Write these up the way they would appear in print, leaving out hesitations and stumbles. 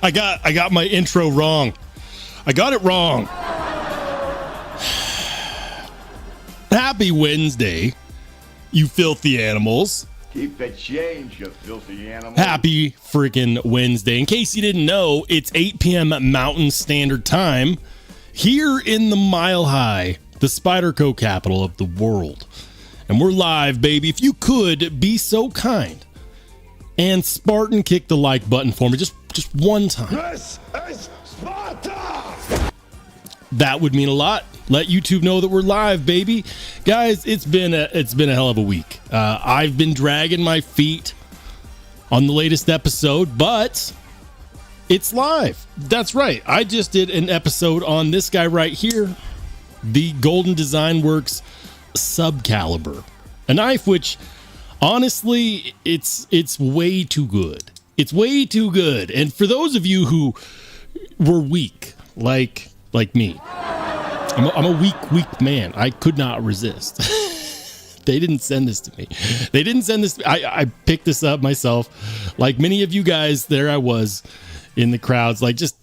I got my intro wrong. I got it wrong. Happy Wednesday, you filthy animals. Keep the change, you filthy animal. Happy freaking Wednesday. In case you didn't know, it's 8 p.m. Mountain Standard Time here in the Mile High, the Spyderco capital of the world. And we're live, baby. If you could be so kind and Spartan kick the like button for me just one time. This is Sparta! That would mean a lot. Let YouTube know that we're live, baby. Guys, it's been a hell of a week. I've been dragging my feet on the latest episode, but it's live. That's right. I just did an episode on this guy right here, the Golden Design Works Subcaliber, a knife which honestly it's way too good. It's way too good. And for those of you who were weak, like me, I'm a weak man. I could not resist. They didn't send this to me. I picked this up myself. Like many of you guys, there I was in the crowds, like just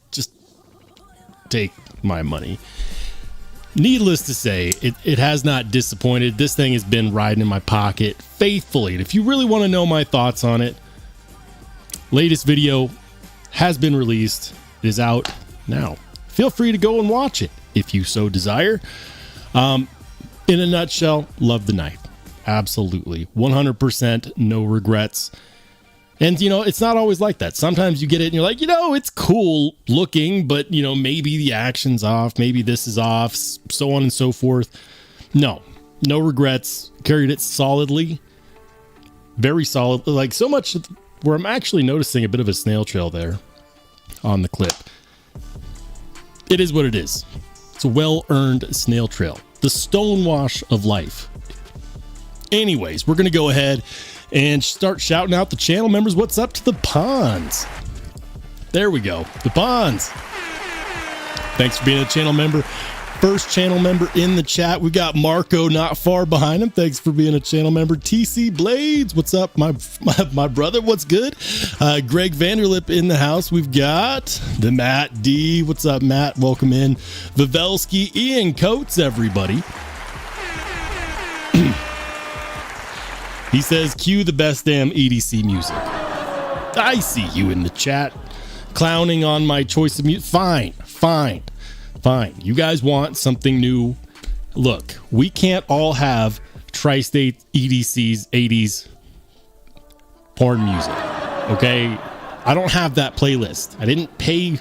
take my money. Needless to say, it has not disappointed. This thing has been riding in my pocket faithfully. And if you really want to know my thoughts on it, latest video has been released. It is out now. Feel free to go and watch it if you so desire. In a nutshell, love the knife. Absolutely. 100% no regrets. And, you know, it's not always like that. Sometimes you get it and you're like, you know, it's cool looking, but, you know, maybe the action's off. Maybe this is off, so on and so forth. No regrets. Carried it solidly. Very solid. Like so much where I'm actually noticing a bit of a snail trail there on the clip. It is what it is. It's a well-earned snail trail. The stonewash of life. Anyways, we're going to go ahead and start shouting out the channel members. What's up to the Ponds? There we go. The Ponds. Thanks for being a channel member. First channel member in the chat. We got Marco not far behind him. Thanks for being a channel member. TC Blades. What's up, my brother? What's good? Greg Vanderlip in the house. We've got the Matt D. What's up, Matt? Welcome in. Vivelsky, Ian Coates, everybody. He says, cue the best damn EDC music. I see you in the chat clowning on my choice of music. Fine. You guys want something new. Look, we can't all have Tri-State EDC's 80s porn music. Okay? I don't have that playlist. I didn't pay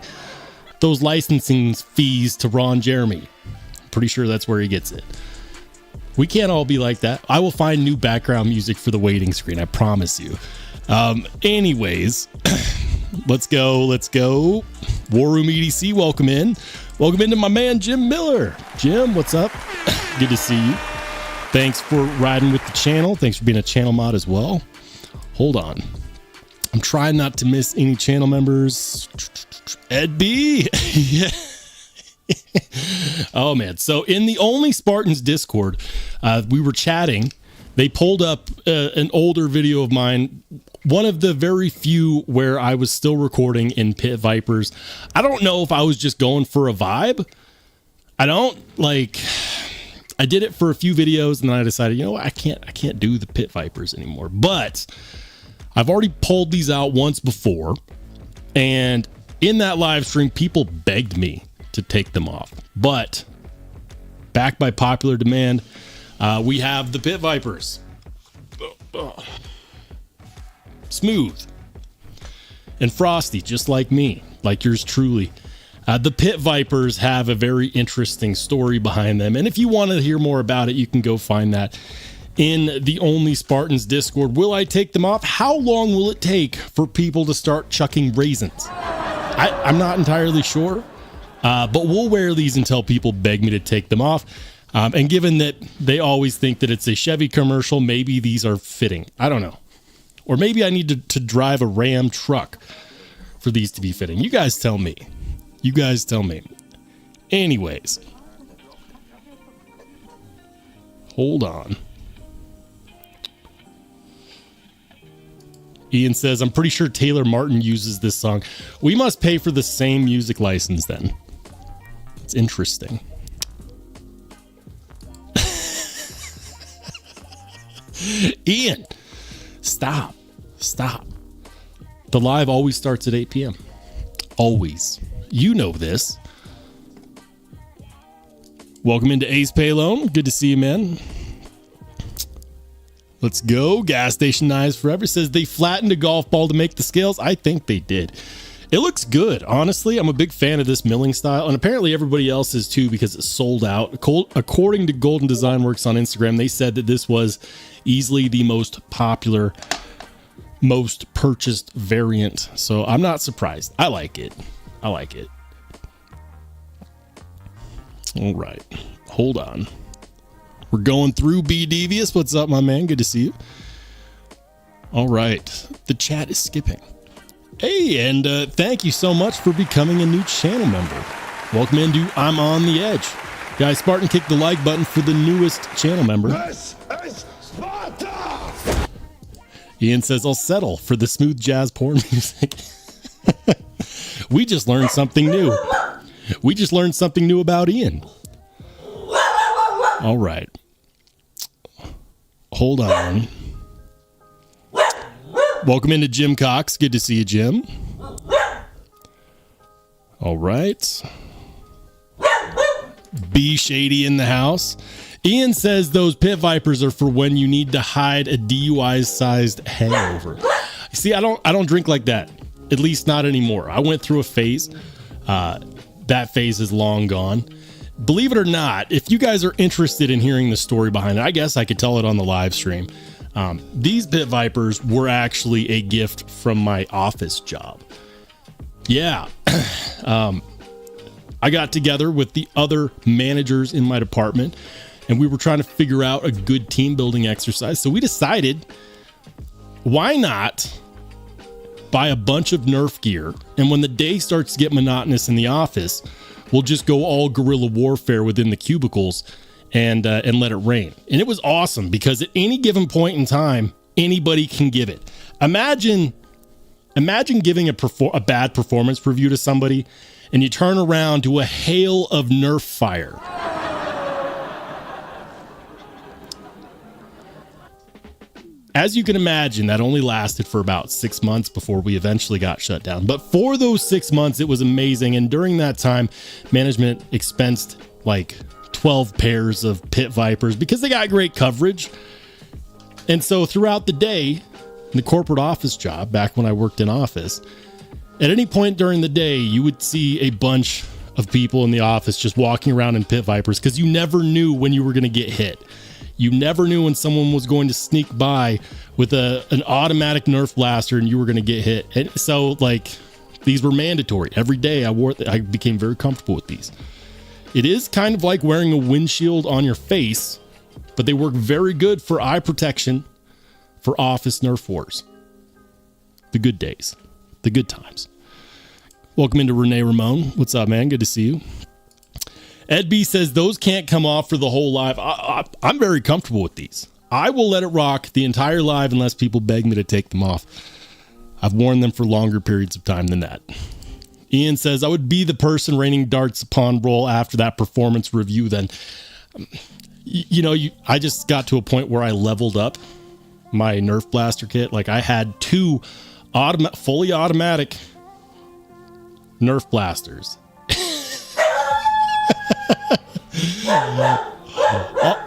those licensing fees to Ron Jeremy. Pretty sure that's where he gets it. We can't all be like that. I will find new background music for the waiting screen. I promise you. Anyways, let's go. War Room EDC, welcome in. Welcome into my man, Jim Miller. Jim, what's up? Good to see you. Thanks for riding with the channel. Thanks for being a channel mod as well. Hold on. I'm trying not to miss any channel members. Ed B. Yeah. Oh, man. So in the Only Spartans Discord, we were chatting. They pulled up an older video of mine. One of the very few where I was still recording in Pit Vipers. I don't know if I was just going for a vibe. I did it for a few videos and then I decided, you know what, I can't do the Pit Vipers anymore. But I've already pulled these out once before. And in that live stream, people begged me to take them off. But backed by popular demand, we have the Pit Vipers. Smooth and frosty, just like me, like yours truly. The Pit Vipers have a very interesting story behind them, and if you want to hear more about it, you can go find that in the Only Spartans Discord. Will I take them off? How long will it take for people to start chucking raisins? I'm not entirely sure, but we'll wear these until people beg me to take them off. And given that they always think that it's a Chevy commercial, maybe these are fitting. I don't know. Or maybe I need to drive a Ram truck for these to be fitting. You guys tell me. Anyways. Hold on. Ian says, I'm pretty sure Taylor Martin uses this song. We must pay for the same music license then. It's interesting. Ian, stop. The live always starts at 8 p.m. Always. You know this. Welcome into Ace Paylone. Good to see you, man. Let's go. Gas Station Knives Forever says they flattened a golf ball to make the scales. I think they did. It looks good. Honestly, I'm a big fan of this milling style, and apparently everybody else is too because it's sold out. According to Golden Design Works on Instagram, they said that this was easily the most popular, most purchased variant. So I'm not surprised. I like it. All right. Hold on. We're going through B Devious. What's up, my man? Good to see you. All right. The chat is skipping. Hey, and thank you so much for becoming a new channel member. Welcome into I'm on the Edge. Guys, Spartan, kick the like button for the newest channel member. This is Sparta! Ian says, I'll settle for the smooth jazz porn music. We just learned something new. We just learned something new about Ian. All right. Hold on. Welcome into Jim Cox. Good to see you, Jim. All right. B Shady in the house. Ian says those pit vipers are for when you need to hide a DUI-sized hangover. See, I don't drink like that. At least not anymore. I went through a phase. That phase is long gone. Believe it or not, if you guys are interested in hearing the story behind it, I guess I could tell it on the live stream. These pit vipers were actually a gift from my office job. Yeah. I got together with the other managers in my department, and we were trying to figure out a good team building exercise. So we decided, why not buy a bunch of Nerf gear, and when the day starts to get monotonous in the office, we'll just go all guerrilla warfare within the cubicles and let it rain. And it was awesome because at any given point in time, anybody can give it. Imagine giving a bad performance review to somebody, and you turn around to a hail of Nerf fire. As you can imagine, that only lasted for about 6 months before we eventually got shut down. But for those 6 months, it was amazing. And during that time, management expensed like 12 pairs of pit vipers because they got great coverage. And so throughout the day, in the corporate office job, back when I worked in office, at any point during the day, you would see a bunch of people in the office just walking around in pit vipers because you never knew when you were going to get hit. You never knew when someone was going to sneak by with an automatic Nerf blaster and you were going to get hit. And so, like, these were mandatory. Every day I became very comfortable with these. It is kind of like wearing a windshield on your face, but they work very good for eye protection for office Nerf wars. The good days. The good times. Welcome into Renee Ramon. What's up, man? Good to see you. Ed B says those can't come off for the whole live. I'm very comfortable with these. I will let it rock the entire live unless people beg me to take them off. I've worn them for longer periods of time than that. Ian says I would be the person raining darts upon roll after that performance review. Then, I just got to a point where I leveled up my Nerf blaster kit. Like I had 2 fully automatic Nerf blasters.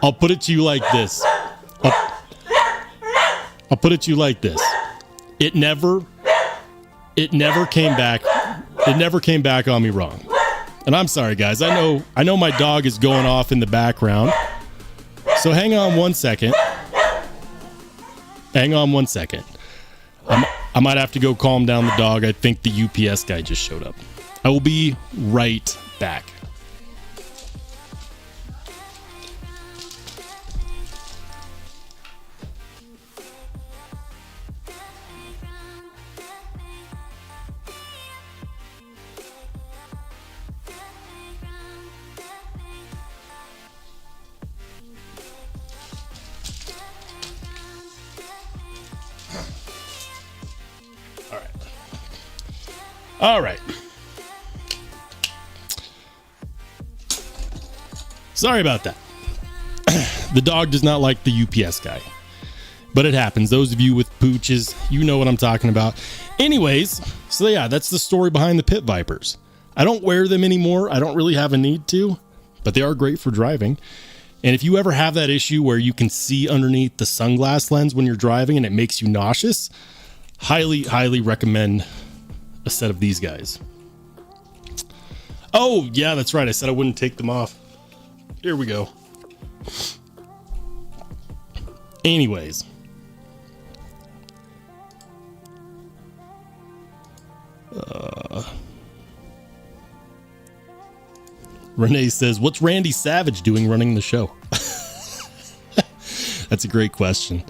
I'll put it to you like this. I'll put it to you like this. It never came back. It never came back on me wrong. And I'm sorry, guys. I know my dog is going off in the background. So hang on one second. Hang on one second. I might have to go calm down the dog. I think the UPS guy just showed up. I will be right back. All right. Sorry about that. The dog does not like the UPS guy, but it happens. Those of you with pooches, you know what I'm talking about. Anyways, so yeah, that's the story behind the Pit Vipers. I don't wear them anymore. I don't really have a need to, but they are great for driving. And if you ever have that issue where you can see underneath the sunglass lens when you're driving and it makes you nauseous, highly recommend a set of these guys. Oh, yeah, that's right. I said I wouldn't take them off. Here we go. Anyways. Renee says, what's Randy Savage doing running the show? That's a great question.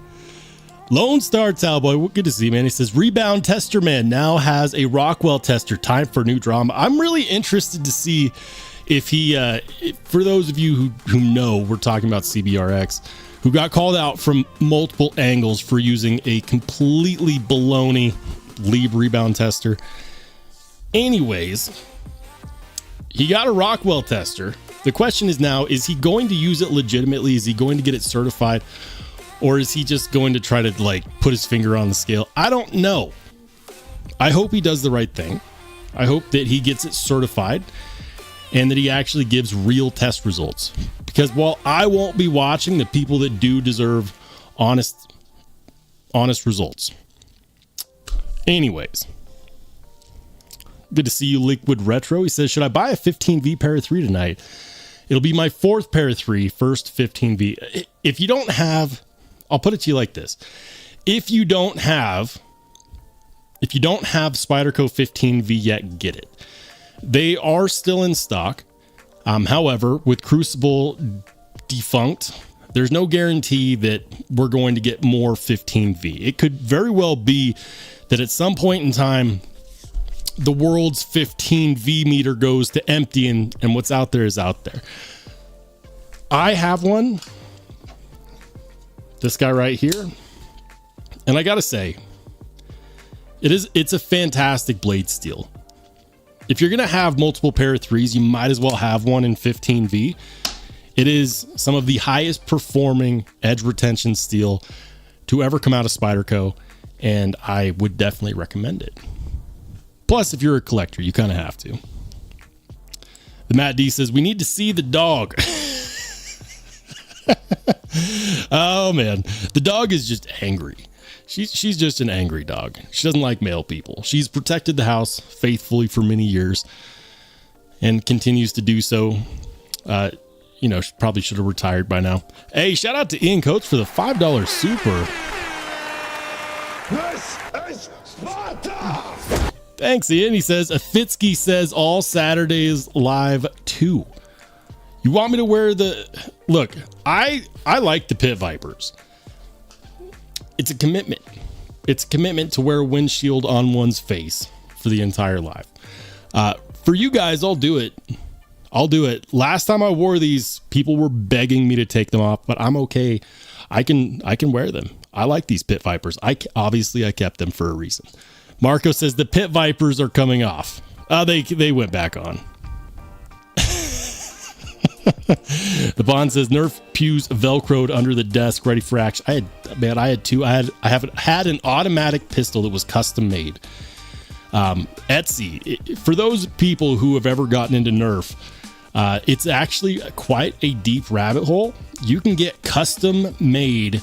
Lone Star Talboy, well, good to see you, man. He says, Rebound Tester Man now has a Rockwell tester. Time for new drama. I'm really interested to see if he, for those of you who know, we're talking about CBRX, who got called out from multiple angles for using a completely baloney lead rebound tester. Anyways, he got a Rockwell tester. The question is now, is he going to use it legitimately? Is he going to get it certified? Or is he just going to try to like put his finger on the scale? I don't know. I hope he does the right thing. I hope that he gets it certified and that he actually gives real test results. Because while I won't be watching, the people that do deserve honest results. Anyways. Good to see you, Liquid Retro. He says, should I buy a 15V Para 3 tonight? It'll be my fourth Para 3, first 15V. If you don't have, I'll put it to you like this. If you don't have Spyderco 15V yet, get it. They are still in stock. However, with Crucible defunct, there's no guarantee that we're going to get more 15V. It could very well be that at some point in time, the world's 15V meter goes to empty and what's out there is out there. I have one. This guy right here. And I gotta say, it's a fantastic blade steel. If you're gonna have multiple Para 3s, you might as well have one in 15V. It is some of the highest performing edge retention steel to ever come out of Spyderco, and I would definitely recommend it. Plus, if you're a collector, you kind of have to. The Matt D says, we need to see the dog. Oh, man. The dog is just angry. She's just an angry dog. She doesn't like male people. She's protected the house faithfully for many years and continues to do so. She probably should have retired by now. Hey, shout out to Ian Coates for the $5 super. This is Sparta! Thanks, Ian. He says, Afitsky says all Saturdays live too. You want me to wear the... Look, I like the Pit Vipers. It's a commitment. It's a commitment to wear a windshield on one's face for the entire life. For you guys, I'll do it. Last time I wore these, people were begging me to take them off, but I'm okay. I can wear them. I like these Pit Vipers. Obviously I kept them for a reason. Marco says the Pit Vipers are coming off. They went back on. The Bond says Nerf pews velcroed under the desk, ready for action. I had two. I had an automatic pistol that was custom made. Etsy. For those people who have ever gotten into Nerf, it's actually quite a deep rabbit hole. You can get custom made,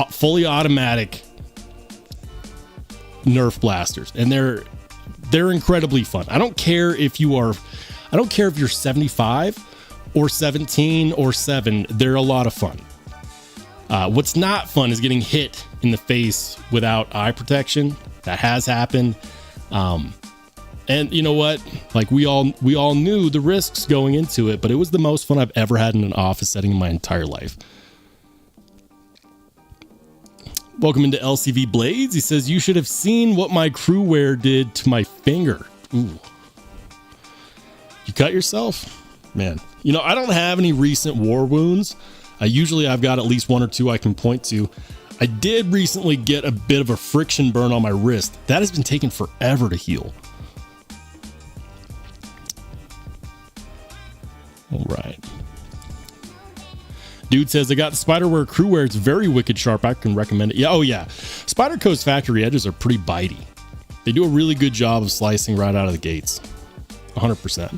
fully automatic Nerf blasters, and they're incredibly fun. I don't care if you're 75 or 17 or 7. They're a lot of fun. What's not fun is getting hit in the face without eye protection. That has happened. And you know what? Like we all knew the risks going into it, but it was the most fun I've ever had in an office setting in my entire life. Welcome into LCV Blades. He says, you should have seen what my crew wear did to my finger. Ooh. You cut yourself? Man. You know, I don't have any recent war wounds. Usually I've got at least one or two I can point to. I did recently get a bit of a friction burn on my wrist. That has been taking forever to heal. All right. Dude says, I got the Spyderware Crewware. It's very wicked sharp. I can recommend it. Yeah, oh yeah. Spyderco's factory edges are pretty bitey. They do a really good job of slicing right out of the gates. 100%.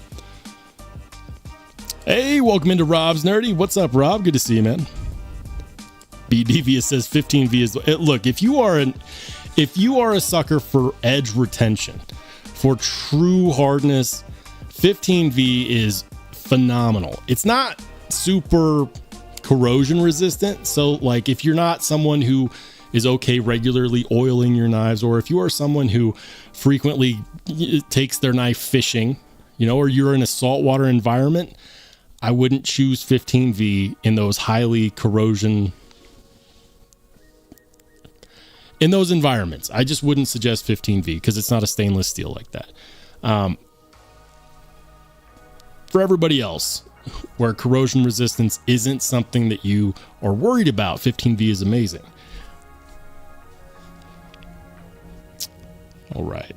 Hey, welcome into Rob's Nerdy. What's up, Rob? Good to see you, man. BDV says 15V is... Look, if you are a sucker for edge retention, for true hardness, 15V is phenomenal. It's not super corrosion resistant. So like if you're not someone who is okay regularly oiling your knives, or if you are someone who frequently takes their knife fishing, you know, or you're in a saltwater environment, I wouldn't choose 15V in those highly corrosion, in those environments. I just wouldn't suggest 15V because it's not a stainless steel like that. For everybody else, where corrosion resistance isn't something that you are worried about, 15V is amazing. All right.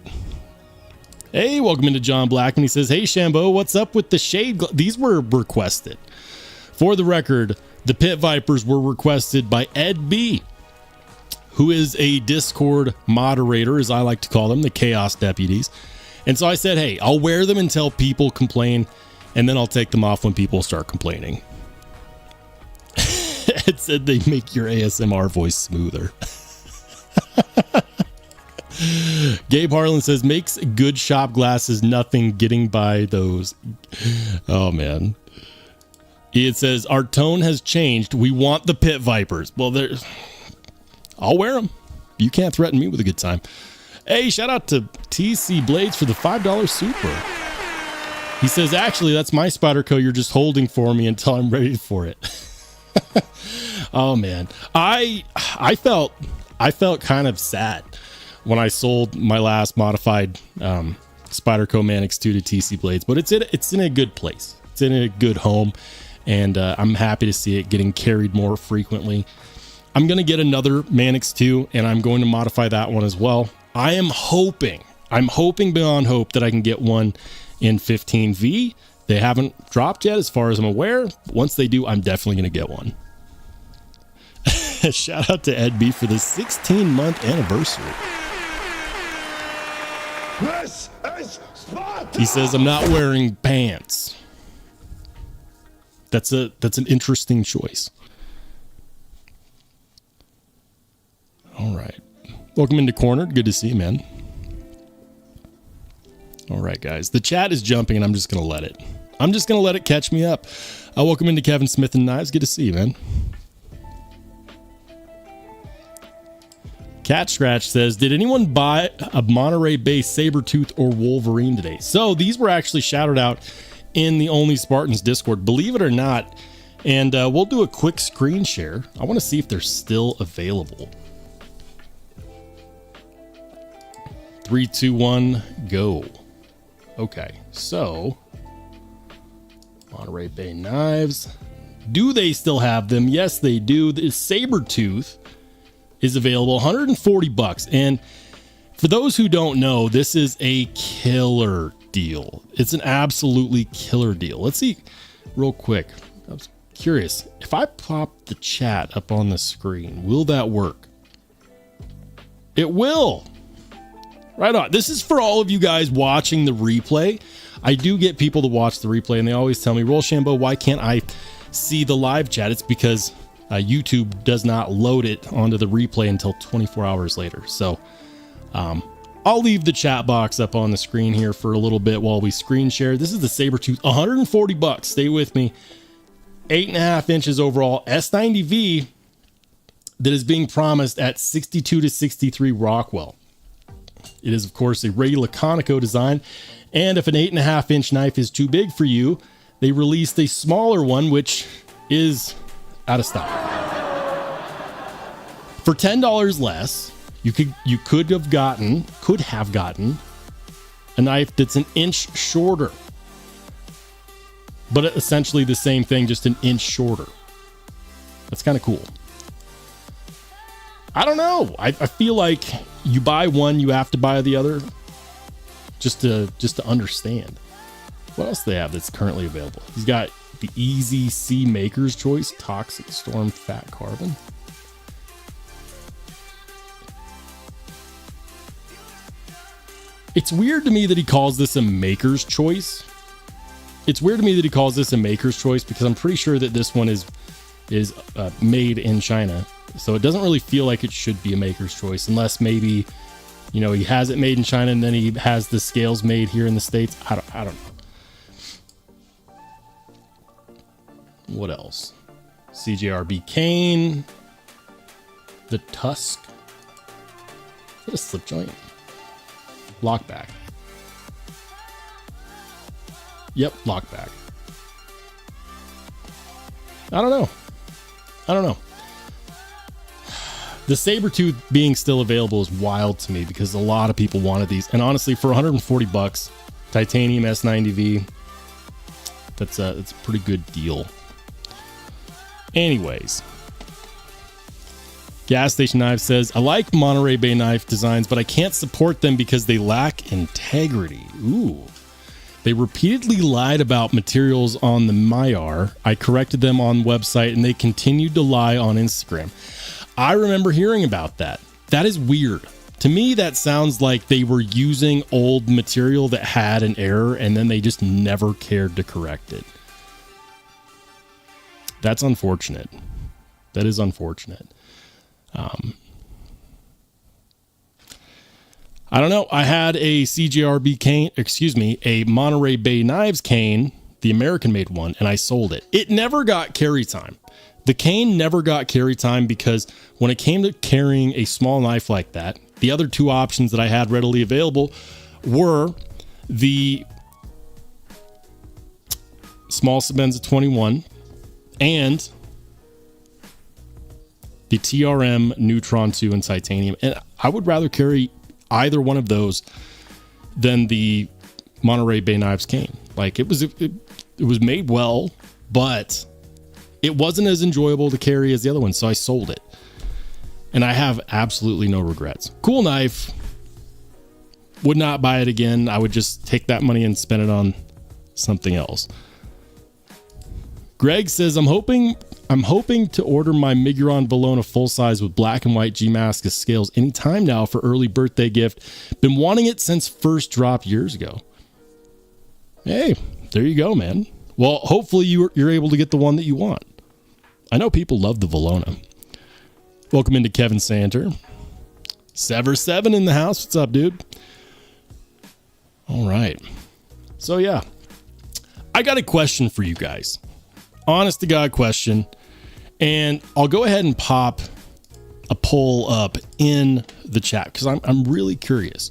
Hey, welcome into John Black, and he says, hey, Shambo, what's up with the shade? These were requested. For the record, the Pit Vipers were requested by Ed B., who is a Discord moderator, as I like to call them, the Chaos Deputies. And so I said, hey, I'll wear them until people complain, and then I'll take them off when people start complaining. It said they make your ASMR voice smoother. Gabe Harlan says, makes good shop glasses, nothing getting by those. Oh, man. It says, our tone has changed. We want the Pit Vipers. Well, I'll wear them. You can't threaten me with a good time. Hey, shout out to TC Blades for the $5 super. He says, actually, that's my Spyderco you're just holding for me until I'm ready for it. Oh, man. I felt kind of sad when I sold my last modified Spyderco Manix 2 to TC Blades, but it's in a good place. It's in a good home, and I'm happy to see it getting carried more frequently. I'm going to get another Manix 2, and I'm going to modify that one as well. I'm hoping beyond hope that I can get one in 15V. They haven't dropped yet as far as I'm aware. Once they do, I'm definitely going to get one. Shout out to Ed B for the 16-month anniversary. This is Sparta! He says, I'm not wearing pants. That's an interesting choice. All right. Welcome into Cornered. Good to see you, man. All right, guys. The chat is jumping, and I'm just going to let it. I'm just going to let it catch me up. Welcome into Kevin Smith and Knives. Good to see you, man. Cat Scratch says, did anyone buy a Monterey-based Sabertooth or Wolverine today? So these were actually shouted out in the Only Spartans Discord, believe it or not. And we'll do a quick screen share. I want to see if they're still available. 3, 2, 1, go. Okay, so Monterey Bay Knives. Do they still have them? Yes, they do. The Sabertooth is available, $140. And for those who don't know, this is a killer deal. It's an absolutely killer deal. Let's see real quick. I was curious. If I pop the chat up on the screen, will that work? It will. Right on. This is for all of you guys watching the replay. I do get people to watch the replay, and they always tell me, Rollshambo, why can't I see the live chat? It's because YouTube does not load it onto the replay until 24 hours later. So I'll leave the chat box up on the screen here for a little bit while we screen share. This is the Sabertooth, $140. Stay with me. 8.5 inches overall, S90V that is being promised at 62 to 63 Rockwell. It is, of course, a regular Conoco design. And if an 8.5 inch knife is too big for you, they released a smaller one, which is out of stock. For $10 less, you could have gotten a knife that's an inch shorter, but essentially the same thing, just an inch shorter. That's kind of cool. I don't know. I feel like you buy one, you have to buy the other, just to understand. What else do they have that's currently available? He's got The Easy C Maker's Choice Toxic Storm Fat Carbon. It's weird to me that he calls this a Maker's Choice. It's weird to me that he calls this a Maker's Choice because I'm pretty sure that this one is made in China. So it doesn't really feel like it should be a Maker's Choice unless maybe, you know, he has it made in China and then he has the scales made here in the States. I don't know. What else? CJRB Cane. The Tusk. Is that a slip joint? Lockback. Yep, lockback. I don't know. The Sabertooth being still available is wild to me because a lot of people wanted these. And honestly, for $140, titanium S90V, that's a pretty good deal. Anyways, Gas Station Knives says, I like Monterey Bay knife designs, but I can't support them because they lack integrity. Ooh. They repeatedly lied about materials on the Myar. I corrected them on website and they continued to lie on Instagram. I remember hearing about that. That is weird. To me, that sounds like they were using old material that had an error and then they just never cared to correct it. That's unfortunate. That is unfortunate. I don't know. I had a CJRB cane, a Monterey Bay Knives cane, the American made one, and I sold it. It never got carry time. The cane never got carry time because when it came to carrying a small knife like that, the other two options that I had readily available were the small Sebenza 21 and the TRM Neutron 2 in titanium. And I would rather carry either one of those than the Monterey Bay Knives cane. Like it was made well, but it wasn't as enjoyable to carry as the other one, so I sold it. And I have absolutely no regrets. Cool knife. Would not buy it again. I would just take that money and spend it on something else. Greg says, I'm hoping to order my Miguron Bologna full size with black and white G-Mascus scales anytime now for early birthday gift. Been wanting it since first drop years ago. Hey, there you go, man. Well, hopefully you're able to get the one that you want. I know people love the Bologna. Welcome into Kevin Santer. Sever7 in the house. What's up, dude? All right. So yeah, I got a question for you guys. Honest to God question. And I'll go ahead and pop a poll up in the chat because I'm really curious.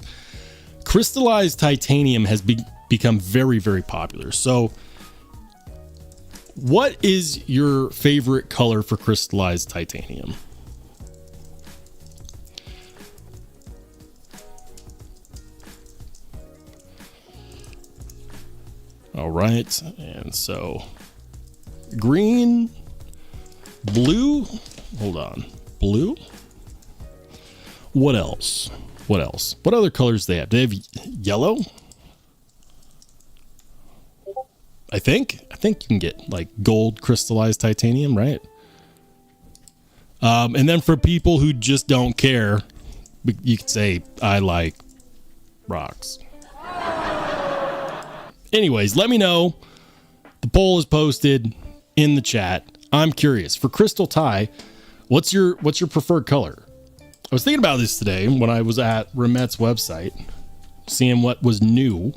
Crystallized titanium has become very, very popular. So what is your favorite color for crystallized titanium? All right. And so green, blue, hold on, blue. What else? What other colors do they have? Do they have yellow? I think you can get like gold crystallized titanium, right? And then for people who just don't care, you could say, I like rocks. Anyways, let me know. The poll is posted in the chat. I'm curious. For crystal tie, what's your preferred color? I was thinking about this today when I was at Remet's website, seeing what was new.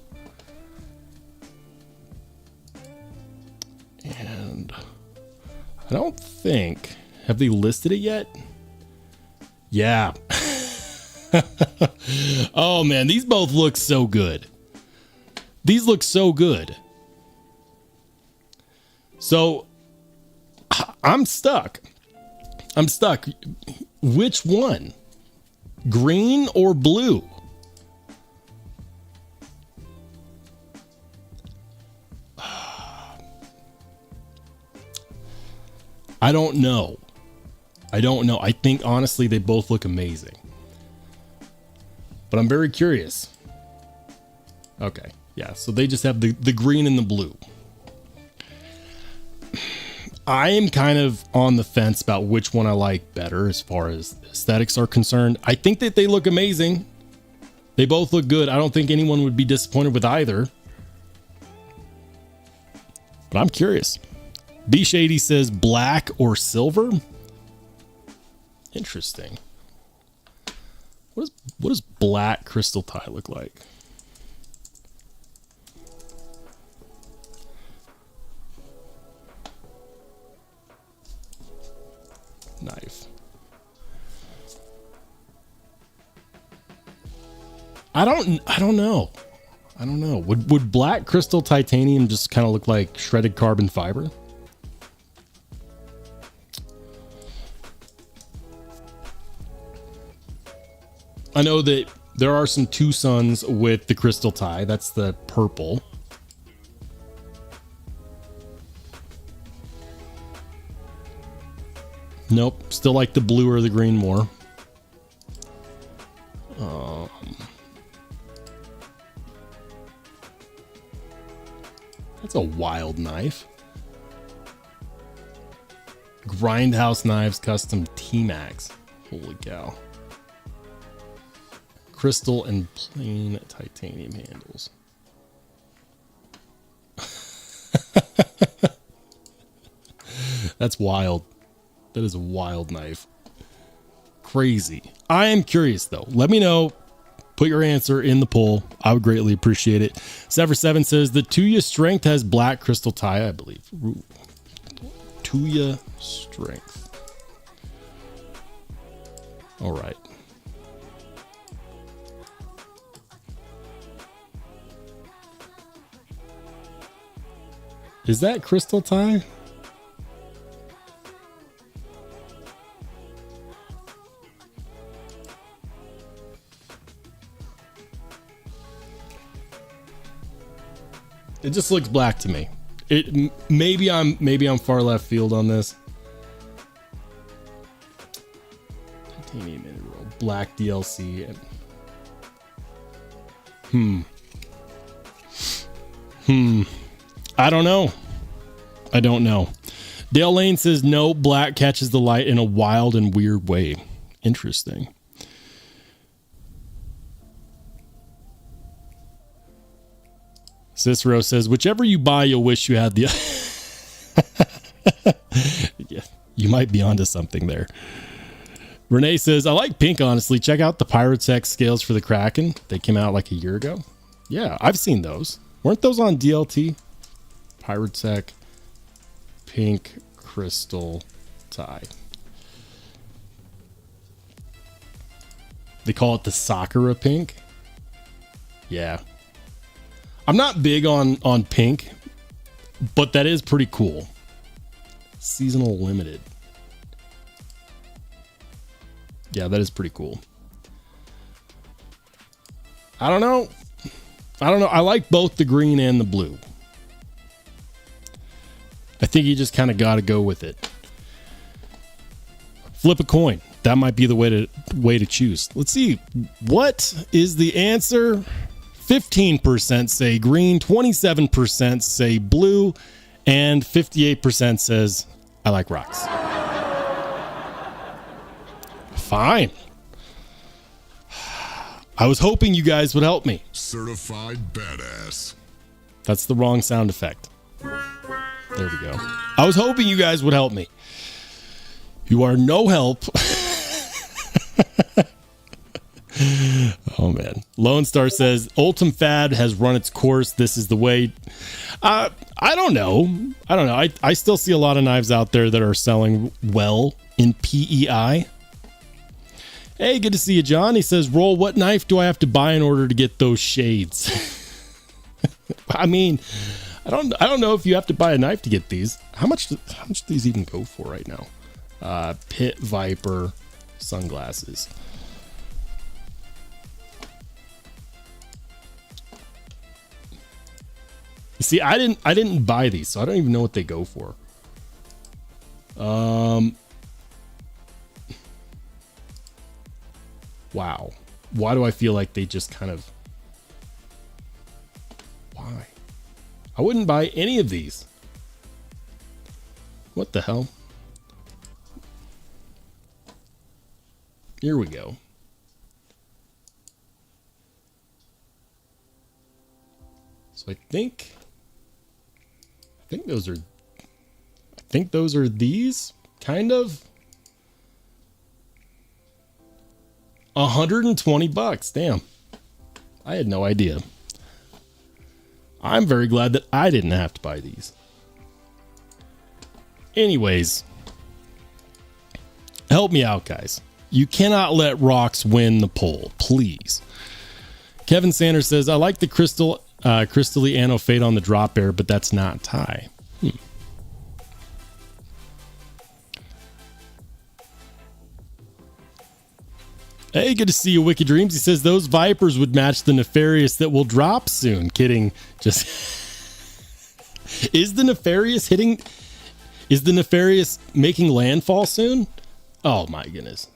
And I don't think, have they listed it yet? Yeah. Oh man, these both look so good. These look so good. So I'm stuck. Which one? Green or blue? I don't know. I think honestly they both look amazing. But I'm very curious. Okay. Yeah, so they just have the green and the blue. I am kind of on the fence about which one I like better as far as aesthetics are concerned. I think that they look amazing. They both look good. I don't think anyone would be disappointed with either. But I'm curious. B Shady says black or silver. Interesting. What does black crystal tie look like? Knife. I don't know. Would black crystal titanium just kind of look like shredded carbon fiber? I know that there are some Two Suns with the crystal tie. That's the purple. Nope, still like the blue or the green more. That's a wild knife. Grindhouse Knives Custom T-Max. Holy cow. Crystal and plain titanium handles. That's wild. That is a wild knife. Crazy. I am curious though. Let me know. Put your answer in the poll. I would greatly appreciate it. Sever7 says the Tuya Strength has black crystal tie, I believe. Ooh. Tuya Strength. All right. Is that crystal tie? It just looks black to me. Maybe I'm far left field on this. Titanium mineral, black DLC. I don't know. Dale Lane says no, black catches the light in a wild and weird way. Interesting. Cicero says, whichever you buy, you'll wish you had the... Yeah, you might be onto something there. Renee says, I like pink, honestly. Check out the Pyrotech scales for the Kraken. They came out like a year ago. Yeah, I've seen those. Weren't those on DLT? Pyrotech pink crystal tie. They call it the Sakura pink. Yeah. I'm not big on pink, but that is pretty cool. Seasonal limited. Yeah, that is pretty cool. I don't know. I like both the green and the blue. I think you just kind of got to go with it. Flip a coin. That might be the way to choose. Let's see. What is the answer? 15% say green, 27% say blue, and 58% says I like rocks. Fine. I was hoping you guys would help me. Certified badass. That's the wrong sound effect. There we go. I was hoping you guys would help me. You are no help. Oh man. Lone Star says Ultim Fad has run its course. This is the way. I don't know. I still see a lot of knives out there that are selling well in PEI. Hey, good to see you, John. He says, Roll, what knife do I have to buy in order to get those shades? I mean, I don't know if you have to buy a knife to get these. How much do these even go for right now? Pit Viper sunglasses. You see, I didn't buy these, so I don't even know what they go for. Wow. Why do I feel like they just kind of... Why? I wouldn't buy any of these. What the hell? Here we go. So I think those are these, kind of. $120. Damn. I had no idea. I'm very glad that I didn't have to buy these. Anyways, help me out, guys. You cannot let rocks win the poll, please. Kevin Sanders says, I like the crystally anno fade on the drop bear, but that's not tie. Hey, good to see you, Wicked Dreams. He says those Vipers would match the Nefarious that will drop soon. Kidding. Just is the Nefarious making landfall soon? Oh my goodness.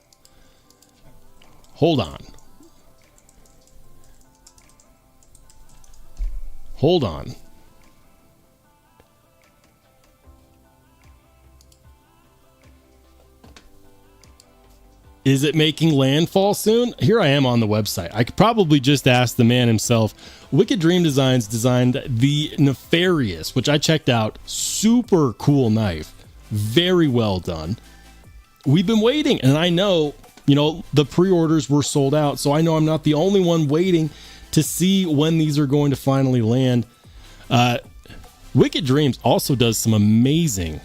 Hold on. Hold on. Is it making landfall soon? Here I am on the website. I could probably just ask the man himself. Wicked Dream Designs designed the Nefarious, which I checked out. Super cool knife. Very well done. We've been waiting, and I know, the pre-orders were sold out, so I know I'm not the only one waiting to see when these are going to finally land. Wicked Dreams also does some amazing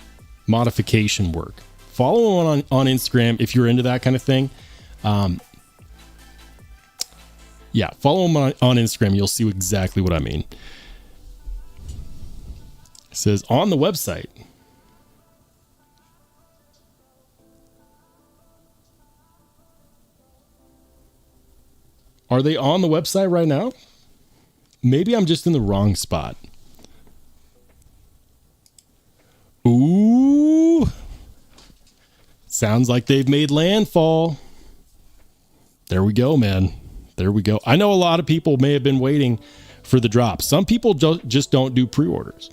modification work. Follow him on Instagram if you're into that kind of thing. Yeah, follow him on Instagram. You'll see exactly what I mean. It says on the website. Are they on the website right now? Maybe I'm just in the wrong spot. Ooh. Sounds like they've made landfall. There we go, man. There we go. I know a lot of people may have been waiting for the drop. Some people just don't do pre-orders,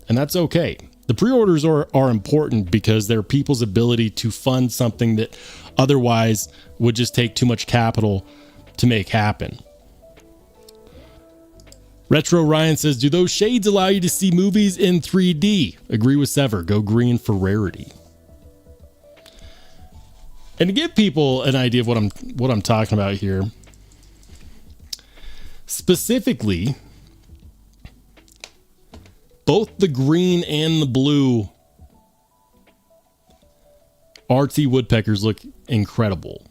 and that's okay. The pre-orders are important because they're people's ability to fund something that otherwise would just take too much capital to make happen. Retro Ryan says, do those shades allow you to see movies in 3D? Agree with Sever. Go green for rarity. And to give people an idea of what I'm talking about here, specifically, both the green and the blue RT woodpeckers look incredible.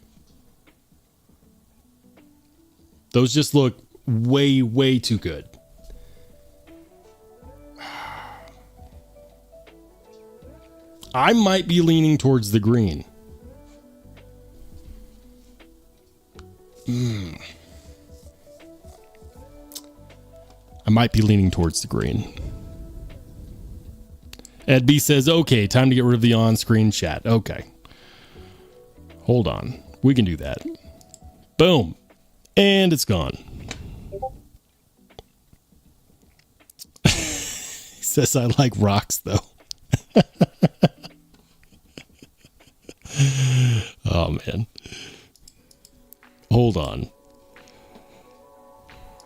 Those just look way, way too good. I might be leaning towards the green. I might be leaning towards the green. Ed B says, okay, time to get rid of the on-screen chat. Okay. Hold on. We can do that. Boom. And it's gone. He says, I like rocks, though. Oh, man. Hold on.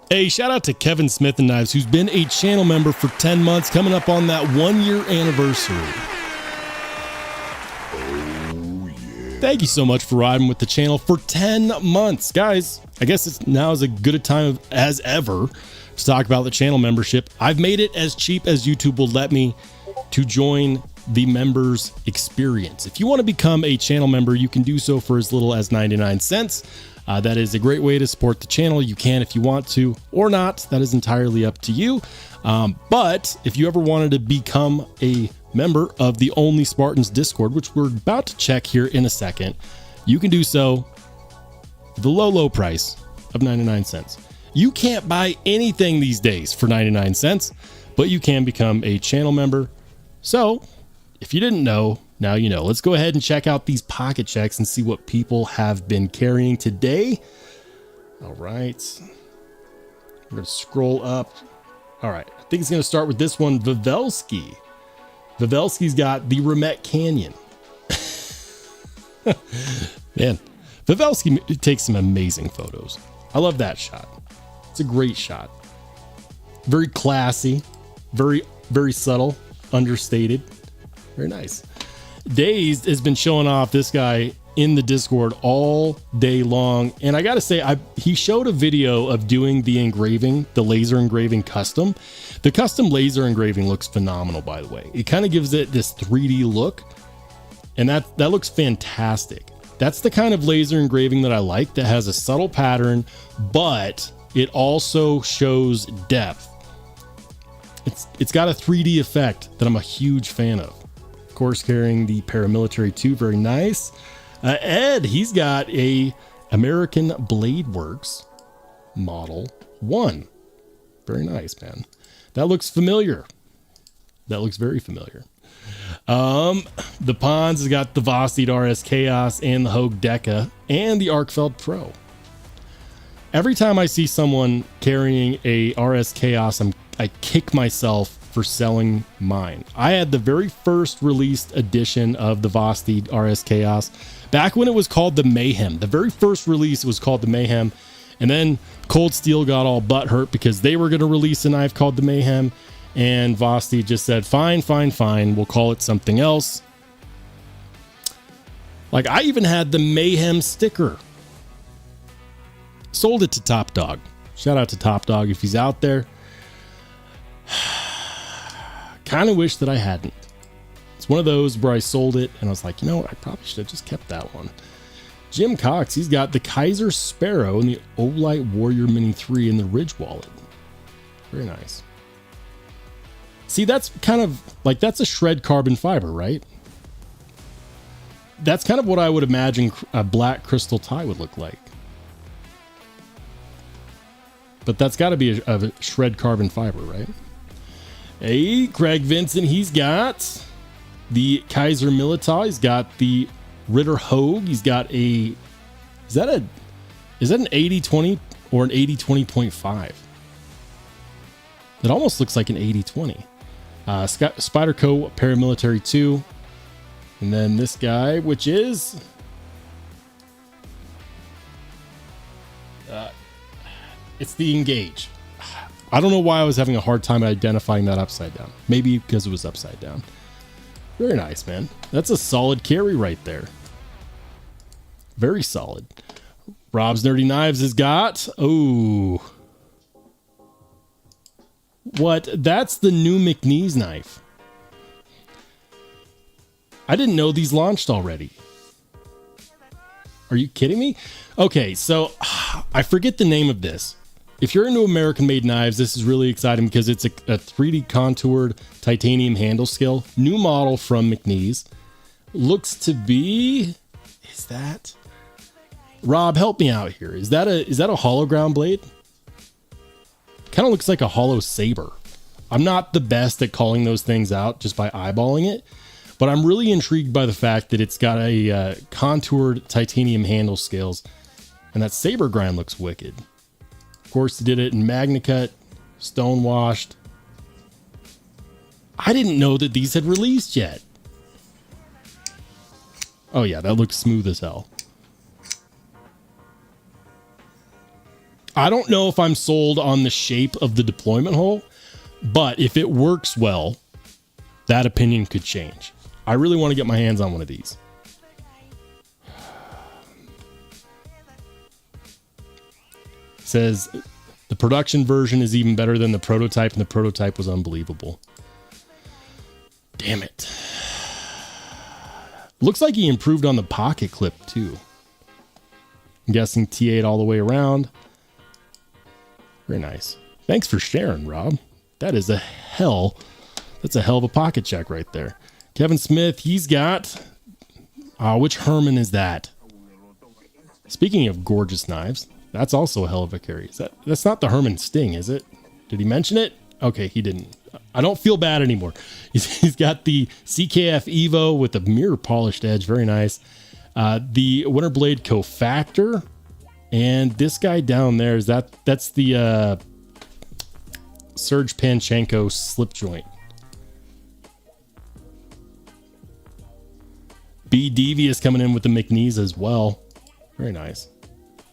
Hey, shout out to Kevin Smith and Knives, who's been a channel member for 10 months, coming up on that 1-year anniversary. Oh, yeah. Thank you so much for riding with the channel for 10 months. Guys, I guess now is as good a time as ever to talk about the channel membership. I've made it as cheap as YouTube will let me to join the members experience. If you want to become a channel member, you can do so for as little as 99 cents. That is a great way to support the channel. You can if you want to or not. That is entirely up to you. But if you ever wanted to become a member of the Only Spartans Discord, which we're about to check here in a second, you can do so for the low price of 99 cents. You can't buy anything these days for 99 cents, but you can become a channel member. So if you didn't know, now you know. Let's go ahead and check out these pocket checks and see what people have been carrying today. All right. We're going to scroll up. All right. I think it's going to start with this one, Vivelsky. Pavelski's got the Remet Canyon. Man, Pavelski takes some amazing photos. I love that shot. It's a great shot. Very classy, very, very subtle, understated. Very nice. Dazed has been showing off this guy in the Discord all day long. And I got to say, he showed a video of doing the engraving, the laser engraving custom. The custom laser engraving looks phenomenal, by the way. It kind of gives it this 3D look. And that looks fantastic. That's the kind of laser engraving that I like, that has a subtle pattern, but it also shows depth. It's got a 3D effect that I'm a huge fan of. Of course, carrying the paramilitary 2, very nice. Ed, he's got a American Blade Works Model 1. Very nice, man. That looks familiar. That looks very familiar. The Pons has got the Vosteed RS Chaos and the Hogue Deca and the Arkfeld Pro. Every time I see someone carrying a RS Chaos, I kick myself for selling mine. I had the very first released edition of the Vosteed RS Chaos back when it was called the Mayhem. The very first release was called the Mayhem, and then Cold Steel got all butthurt because they were going to release a knife called the Mayhem, and Vosteed just said, fine, we'll call it something else. Like, I even had the Mayhem sticker. Sold it to Top Dog. Shout out to Top Dog if he's out there. Kind of wish that I hadn't. It's one of those where I sold it and I was like, you know, I probably should have just kept that one. Jim Cox, he's got the Kaiser Sparrow and the Olight Warrior Mini 3 in the Ridge Wallet. Very nice. See, that's kind of like, that's a shred carbon fiber, right? That's kind of what I would imagine a black crystal tie would look like. But that's got to be a shred carbon fiber, right? Hey, Craig Vincent, he's got the Kaiser Milita. He's got the Ritter Hogue. He's got a, is that an 80-20 or an 80-20.5? It almost looks like an 80-20. Spyderco Paramilitary 2. And then this guy, which is it's the Engage. I don't know why I was having a hard time identifying that upside down. Maybe because it was upside down. Very nice, man. That's a solid carry right there. Very solid. Rob's Nerdy Knives has got, oh, what? That's the new McNeese knife. I didn't know these launched already. Are you kidding me? Okay, so I forget the name of this. If you're into American-made knives, this is really exciting because it's a 3D contoured titanium handle scale. New model from McNeese. Looks to be... Is that... Rob, help me out here. Is that a hollow ground blade? Kind of looks like a hollow saber. I'm not the best at calling those things out just by eyeballing it, but I'm really intrigued by the fact that it's got a contoured titanium handle scales, and that saber grind looks wicked. Of course, they did it in MagnaCut, stone washed. I didn't know that these had released yet. Oh yeah, that looks smooth as hell. I don't know if I'm sold on the shape of the deployment hole, but if it works well, that opinion could change. I really want to get my hands on one of these. Says the production version is even better than the prototype, and the prototype was unbelievable. Damn it. Looks like he improved on the pocket clip too. I'm guessing T8 all the way around. Very nice. Thanks for sharing, Rob. That's a hell of a pocket check right there. Kevin Smith, he's got, which Herman is that? Speaking of gorgeous knives, that's also a hell of a carry. That's not the Herman Sting, is it? Did he mention it? Okay, he didn't. I don't feel bad anymore. He's got the CKF Evo with the mirror polished edge. Very nice. The Winterblade Cofactor. And this guy down there, that's the Serge Panchenko slip joint. B Devious coming in with the McNeese as well. Very nice.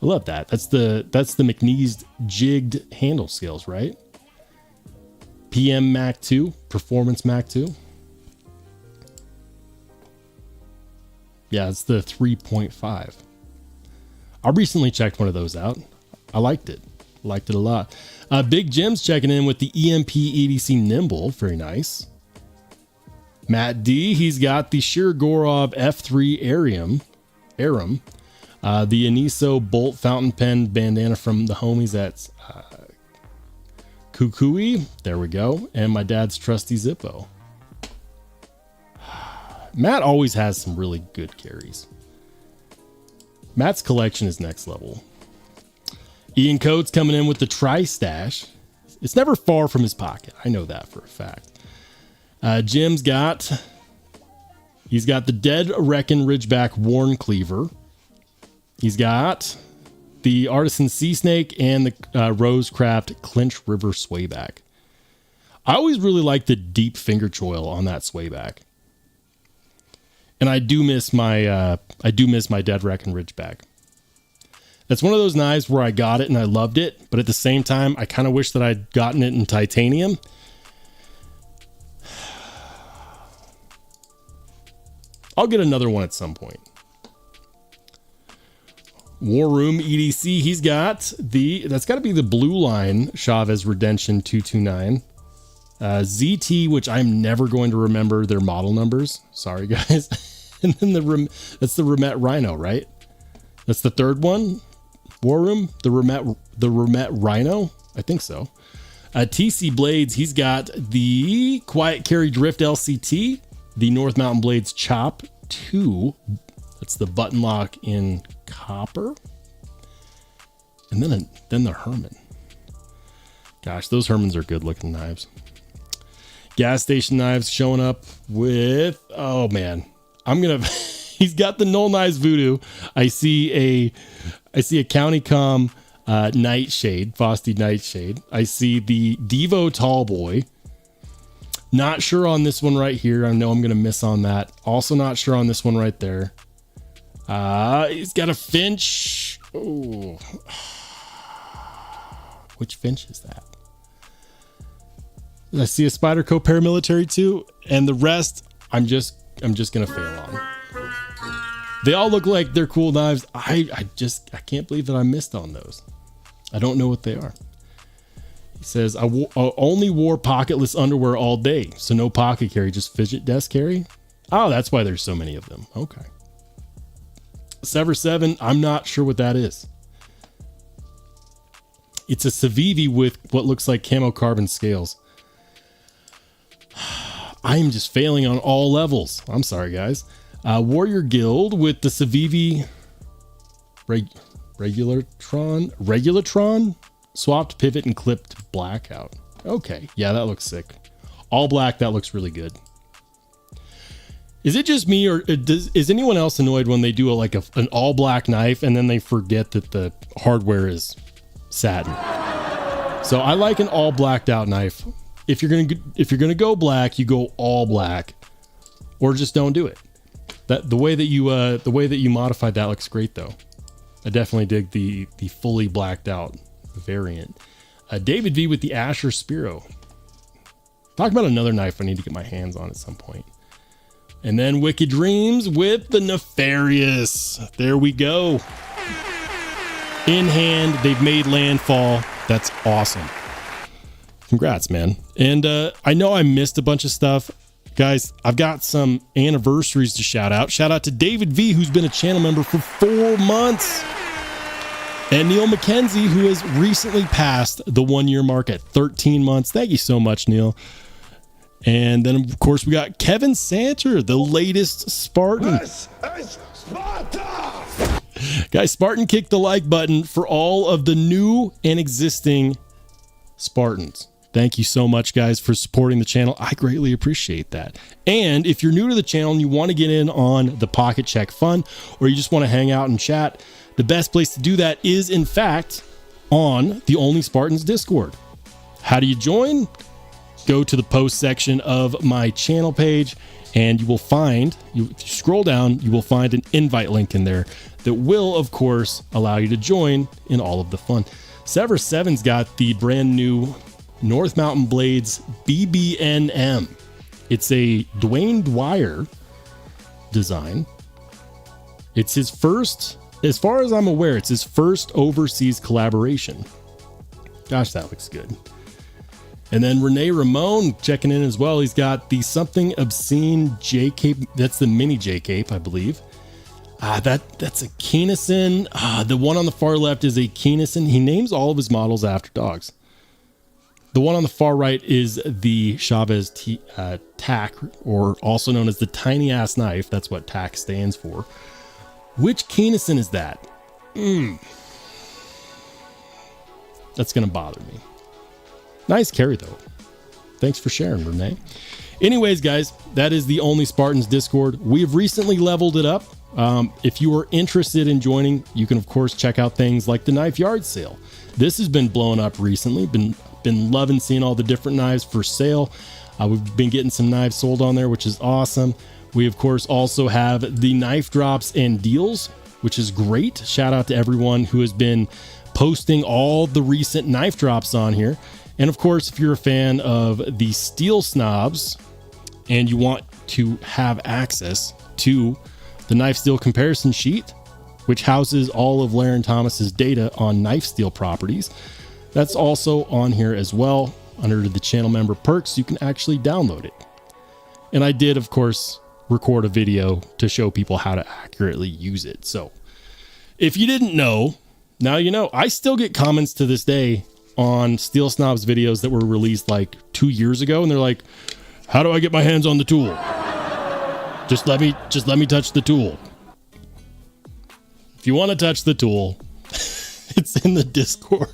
I love that. That's the McNeese jigged handle scales, right? PM Mac 2, Performance Mac 2. Yeah, it's the 3.5. I recently checked one of those out. I liked it. Liked it a lot. Big Jim's checking in with the EMP EDC Nimble. Very nice. Matt D, he's got the Shirogorov F3 Arum. The Aniso Bolt Fountain Pen bandana from the homies at Kukui. There we go. And my dad's trusty Zippo. Matt always has some really good carries. Matt's collection is next level. Ian Coates coming in with the Tri-Stash. It's never far from his pocket. I know that for a fact. Jim's got the Dead Reckon Ridgeback Worn Cleaver. He's got the Artisan Sea Snake and the Rosecraft Clinch River Swayback. I always really like the deep finger choil on that swayback. And I do miss my Dead Reckon Ridgeback. That's one of those knives where I got it and I loved it, but at the same time, I kind of wish that I'd gotten it in titanium. I'll get another one at some point. War Room EDC, he's got that's got to be the Blue Line Chavez Redemption 229. ZT, which I'm never going to remember their model numbers. Sorry, guys. And then that's the Remet Rhino, right? That's the third one. War Room, the Remet Rhino. I think so. TC Blades, he's got the Quiet Carry Drift LCT, the North Mountain Blades Chop 2. That's the button lock in copper. And then the Herman. Gosh, those Hermans are good looking knives. Gas station knives showing up with, oh man, he's got the Null Knives Voodoo. I see a County Com Nightshade, Fosty Nightshade. I see the Devo Tallboy. Not sure on this one right here. I know I'm going to miss on that. Also not sure on this one right there. He's got a Finch. Oh, which Finch is that? I see a Spyderco Paramilitary too, and the rest I'm just gonna fail on. They all look like they're cool knives. I can't believe that I missed on those. I don't know what they are. He says, I only wore pocketless underwear all day, so no pocket carry, just fidget desk carry. Oh, that's why there's so many of them. Okay. Sever 7, I'm not sure what that is. It's a civivi with what looks like camo carbon scales. I am just failing on all levels. I'm sorry, guys. Warrior Guild with the civivi Regulatron swapped pivot and clipped blackout. Okay, yeah, that looks sick. All black, that looks really good. Is it just me, or is anyone else annoyed when they do an all black knife and then they forget that the hardware is satin? So I like an all blacked out knife. If you're gonna go black, you go all black, or just don't do it. The way that you modified that looks great though. I definitely dig the fully blacked out variant. David V with the Asher Spiro. Talk about another knife I need to get my hands on at some point. And then Wicked Dreams with the Nefarious. There we go. In hand, they've made landfall. That's awesome. Congrats, man. And I know I missed a bunch of stuff. Guys, I've got some anniversaries to shout out. Shout out to David V, who's been a channel member for 4 months. And Neil McKenzie, who has recently passed the 1-year mark at 13 months. Thank you so much, Neil. And then, of course, we got Kevin Santer, the latest Spartan. This is Sparta! Guys, Spartan kicked the like button for all of the new and existing Spartans. Thank you so much, guys, for supporting the channel. I greatly appreciate that. And if you're new to the channel and you want to get in on the Pocket Check fun, or you just want to hang out and chat, the best place to do that is, in fact, on the Only Spartans Discord. How do you join? go to the post section of my channel page, and you will find, if you scroll down, you will find an invite link in there that will, of course, allow you to join in all of the fun. Sever 7's got the brand new North Mountain Blades BBNM. It's a Dwayne Dwyer design. It's his first, as far as I'm aware, it's his first overseas collaboration. Gosh, that looks good. And then Rene Ramon checking in as well. He's got the Something Obscene J-Cape. That's the mini J-Cape, I believe. That's a Keennison. The one on the far left is a Keennison. He names all of his models after dogs. The one on the far right is the Chavez TAC, or also known as the Tiny Ass Knife. That's what TAC stands for. Which Keennison is that? That's going to bother me. Nice carry, though. Thanks for sharing, Renee. Anyways, guys, that is the Only Spartans Discord. We have recently leveled it up. If you are interested in joining, you can, of course, check out things like the knife yard sale. This has been blowing up recently. Been loving seeing all the different knives for sale. We've been getting some knives sold on there, which is awesome. We, of course, also have the knife drops and deals, which is great. Shout out to everyone who has been posting all the recent knife drops on here. And of course, if you're a fan of the Steel Snobs and you want to have access to the knife steel comparison sheet, which houses all of Laren Thomas's data on knife steel properties, that's also on here as well. Under the channel member perks, you can actually download it. And I did, of course, record a video to show people how to accurately use it. So if you didn't know, now you know. I still get comments to this day on Steel Snobs videos that were released like 2 years ago, and they're like, how do I get my hands on the tool? Just let me touch the tool. If you want to touch the tool, it's in the Discord.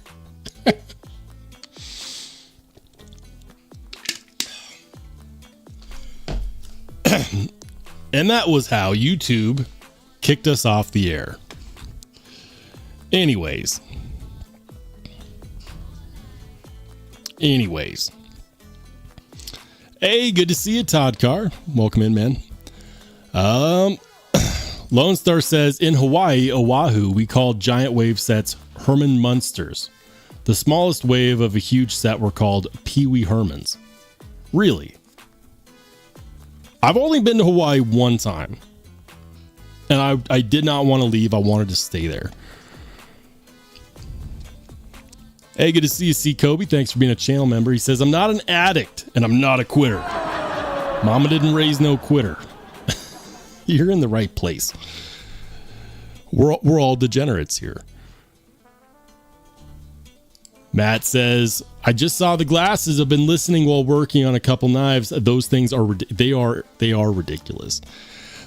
And that was how YouTube kicked us off the air. Anyways. Hey, good to see you, Todd Carr. Welcome in, man. Lone Star says, in Hawaii, Oahu, we call giant wave sets Herman Munsters. The smallest wave of a huge set were called Pee Wee Hermans. Really? I've only been to Hawaii one time, and I did not want to leave. I wanted to stay there. Hey, good to see you, C. Kobe. Thanks for being a channel member. He says, I'm not an addict, and I'm not a quitter. Mama didn't raise no quitter. You're in the right place. We're all degenerates here. Matt says, I just saw the glasses. I've been listening while working on a couple knives. Those things are ridiculous.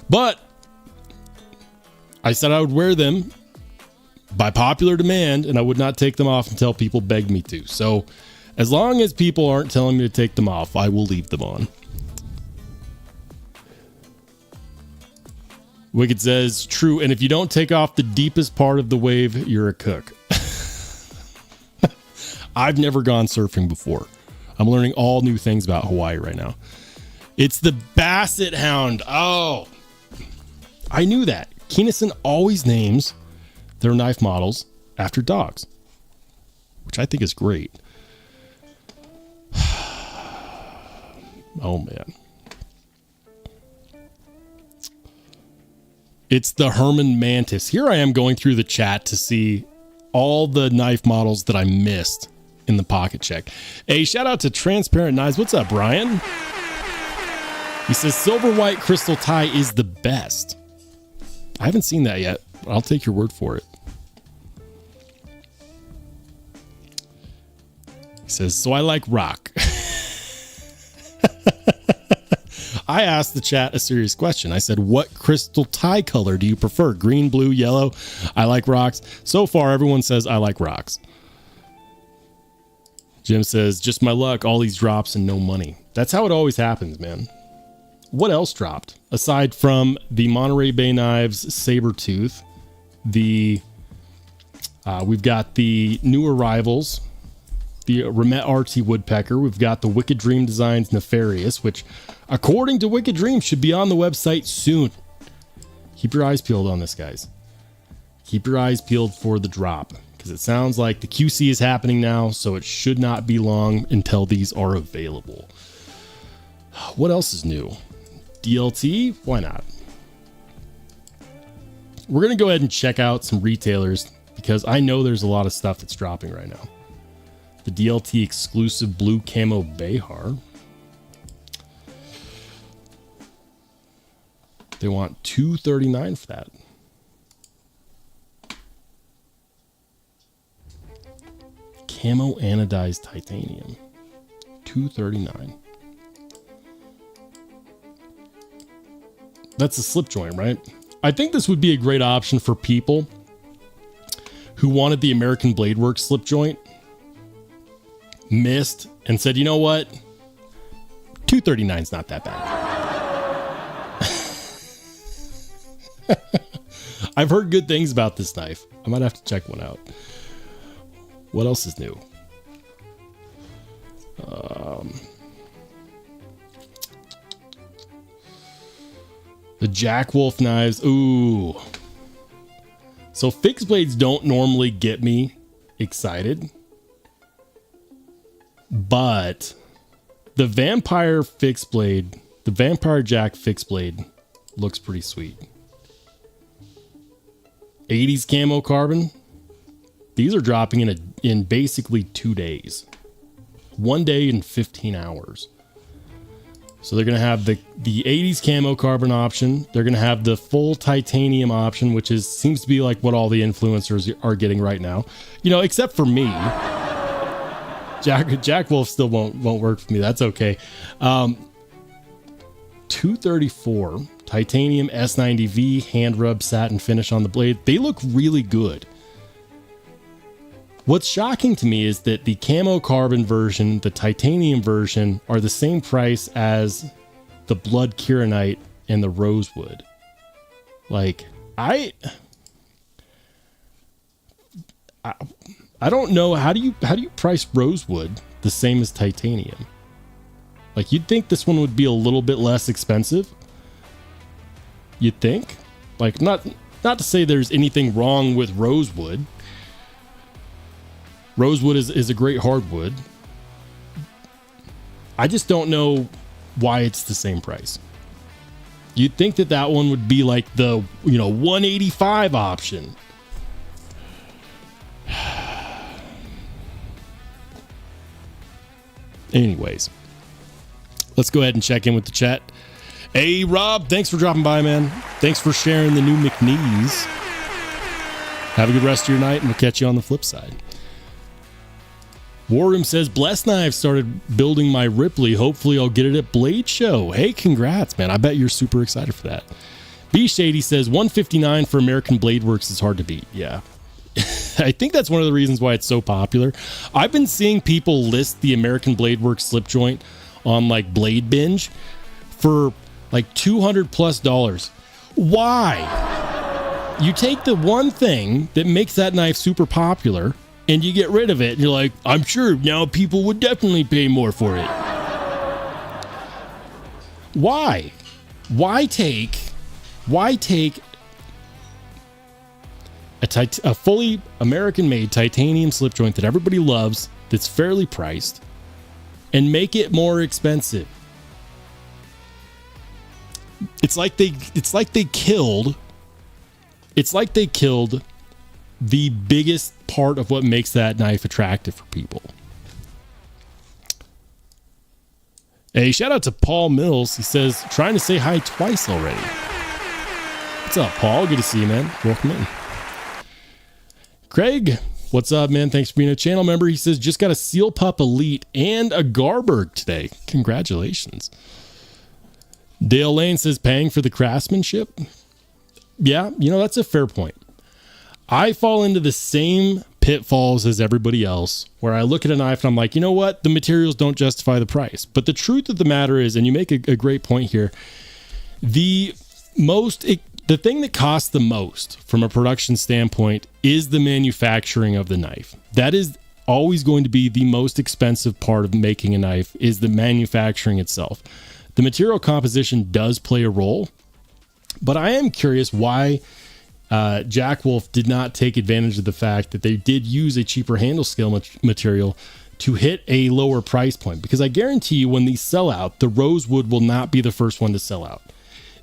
But I said I would wear them by popular demand, and I would not take them off until people begged me to. So as long as people aren't telling me to take them off, I will leave them on. Wicked says, true. And if you don't take off the deepest part of the wave, you're a cook. I've never gone surfing before. I'm learning all new things about Hawaii right now. It's the Basset Hound. Oh, I knew that. Keennison always names their knife models after dogs, which I think is great. Oh, man. It's the Herman Mantis. Here I am going through the chat to see all the knife models that I missed in the pocket check. Hey, shout out to Transparent Knives. What's up, Brian? He says silver white crystal tie is the best. I haven't seen that yet. I'll take your word for it. He says, so I like rock. I asked the chat a serious question. I said, what crystal tie color do you prefer? Green, blue, yellow? I like rocks. So far, everyone says I like rocks. Jim says, just my luck, all these drops and no money. That's how it always happens, man. What else dropped? Aside from the Monterey Bay Knives Sabertooth, we've got the new arrivals the Remet RT Woodpecker. We've got the Wicked Dream Designs Nefarious, which, according to Wicked Dream, should be on the website soon. Keep your eyes peeled on this, guys. Keep your eyes peeled for the drop, because it sounds like the QC is happening now, so it should not be long until these are available. What else is new? DLT? Why not? We're going to go ahead and check out some retailers, because I know there's a lot of stuff that's dropping right now. The DLT exclusive blue camo Behar. They want $239 for that. Camo anodized titanium. $239. That's a slip joint, right? I think this would be a great option for people who wanted the American Blade Works slip joint, missed, and said, you know what? $239 is not that bad. I've heard good things about this knife. I might have to check one out. What else is new? The Jack Wolf knives. Ooh. So fixed blades don't normally get me excited, but the Vampire fixed blade, the Vampire Jack fixed blade looks pretty sweet. 80s camo carbon. These are dropping in basically 2 days. 1 day and 15 hours. So they're going to have the 80s camo carbon option. They're going to have the full titanium option, which seems to be like what all the influencers are getting right now. You know, except for me. Jack Wolf still won't work for me. That's okay. 234 titanium S90V hand rub satin finish on the blade. They look really good. What's shocking to me is that the camo carbon version, the titanium version, are the same price as the blood kieranite and the rosewood. Like, I don't know, how do you price rosewood the same as titanium? Like, you'd think this one would be a little bit less expensive. You'd think. Like, not to say there's anything wrong with rosewood. Rosewood is a great hardwood. I just don't know why it's the same price. You'd think that one would be like the, $185 option. Anyways, let's go ahead and check in with the chat. Hey, Rob, thanks for dropping by, man. Thanks for sharing the new McNees. Have a good rest of your night, and we'll catch you on the flip side. Warroom says, Blessed Knives started building my Ripley. Hopefully I'll get it at Blade Show. Hey, congrats, man. I bet you're super excited for that. B Shady says, $159 for American Blade Works is hard to beat. Yeah. I think that's one of the reasons why it's so popular. I've been seeing people list the American Blade Works slip joint on like Blade Binge for like $200+. Why? You take the one thing that makes that knife super popular and you get rid of it, and you're like, I'm sure now people would definitely pay more for it. Why? Why take a fully American-made titanium slip joint that everybody loves, that's fairly priced, and make it more expensive? It's like they killed the biggest part of what makes that knife attractive for people. Hey, shout out to Paul Mills. He says, trying to say hi twice already. What's up, Paul? Good to see you, man. Welcome in. Craig, what's up, man? Thanks for being a channel member. He says, just got a Seal Pup Elite and a Garberg today. Congratulations. Dale Lane says, paying for the craftsmanship. Yeah, that's a fair point. I fall into the same pitfalls as everybody else, where I look at a knife and I'm like, you know what? The materials don't justify the price. But the truth of the matter is, and you make a great point here, the thing that costs the most from a production standpoint is the manufacturing of the knife. That is always going to be the most expensive part of making a knife is the manufacturing itself. The material composition does play a role, but I am curious why Jack Wolf did not take advantage of the fact that they did use a cheaper handle scale material to hit a lower price point, because I guarantee you when these sell out, the rosewood will not be the first one to sell out.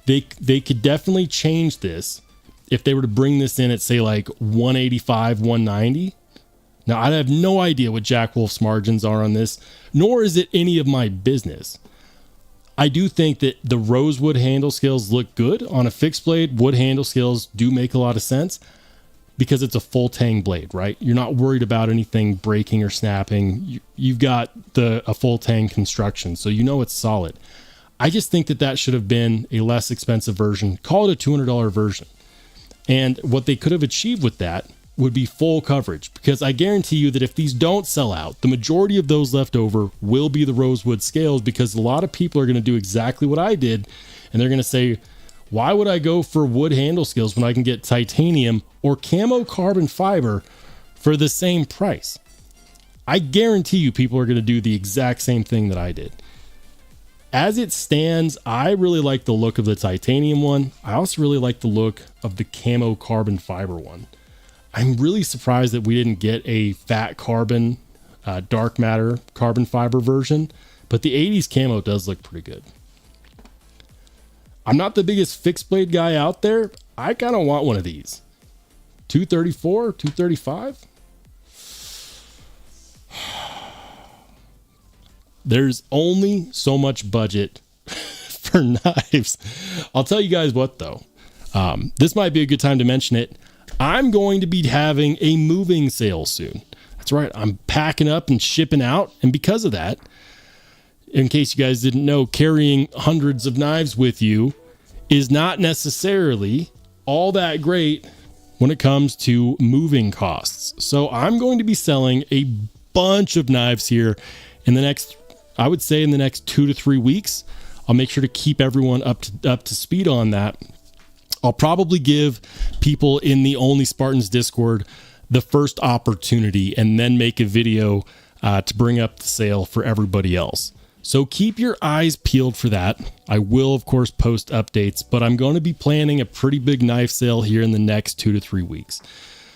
They could definitely change this if they were to bring this in at, say, like 185, 190. Now, I have no idea what Jack Wolf's margins are on this, nor is it any of my business. I do think that the rosewood handle scales look good on a fixed blade. Wood handle scales do make a lot of sense because it's a full tang blade, right? You're not worried about anything breaking or snapping. You've got a full tang construction, so you know it's solid. I just think that should have been a less expensive version. Call it a $200 version. And what they could have achieved with that would be full coverage, because I guarantee you that if these don't sell out, the majority of those left over will be the rosewood scales, because a lot of people are going to do exactly what I did, and they're going to say, why would I go for wood handle scales when I can get titanium or camo carbon fiber for the same price? I guarantee you people are going to do the exact same thing that I did. As it stands, I really like the look of the titanium one. I also really like the look of the camo carbon fiber one. I'm really surprised that we didn't get a fat carbon, dark matter carbon fiber version, but the 80s camo does look pretty good. I'm not the biggest fixed blade guy out there. I kind of want one of these. 234, 235. There's only so much budget for knives. I'll tell you guys what though. This might be a good time to mention it. I'm going to be having a moving sale soon. That's right. I'm packing up and shipping out. And because of that, in case you guys didn't know, carrying hundreds of knives with you is not necessarily all that great when it comes to moving costs. So I'm going to be selling a bunch of knives here in the next, I would say in the next 2 to 3 weeks. I'll make sure to keep everyone up to speed on that. I'll probably give people in the Only Spartans Discord the first opportunity and then make a video to bring up the sale for everybody else. So keep your eyes peeled for that. I will, of course, post updates, but I'm going to be planning a pretty big knife sale here in the next 2 to 3 weeks.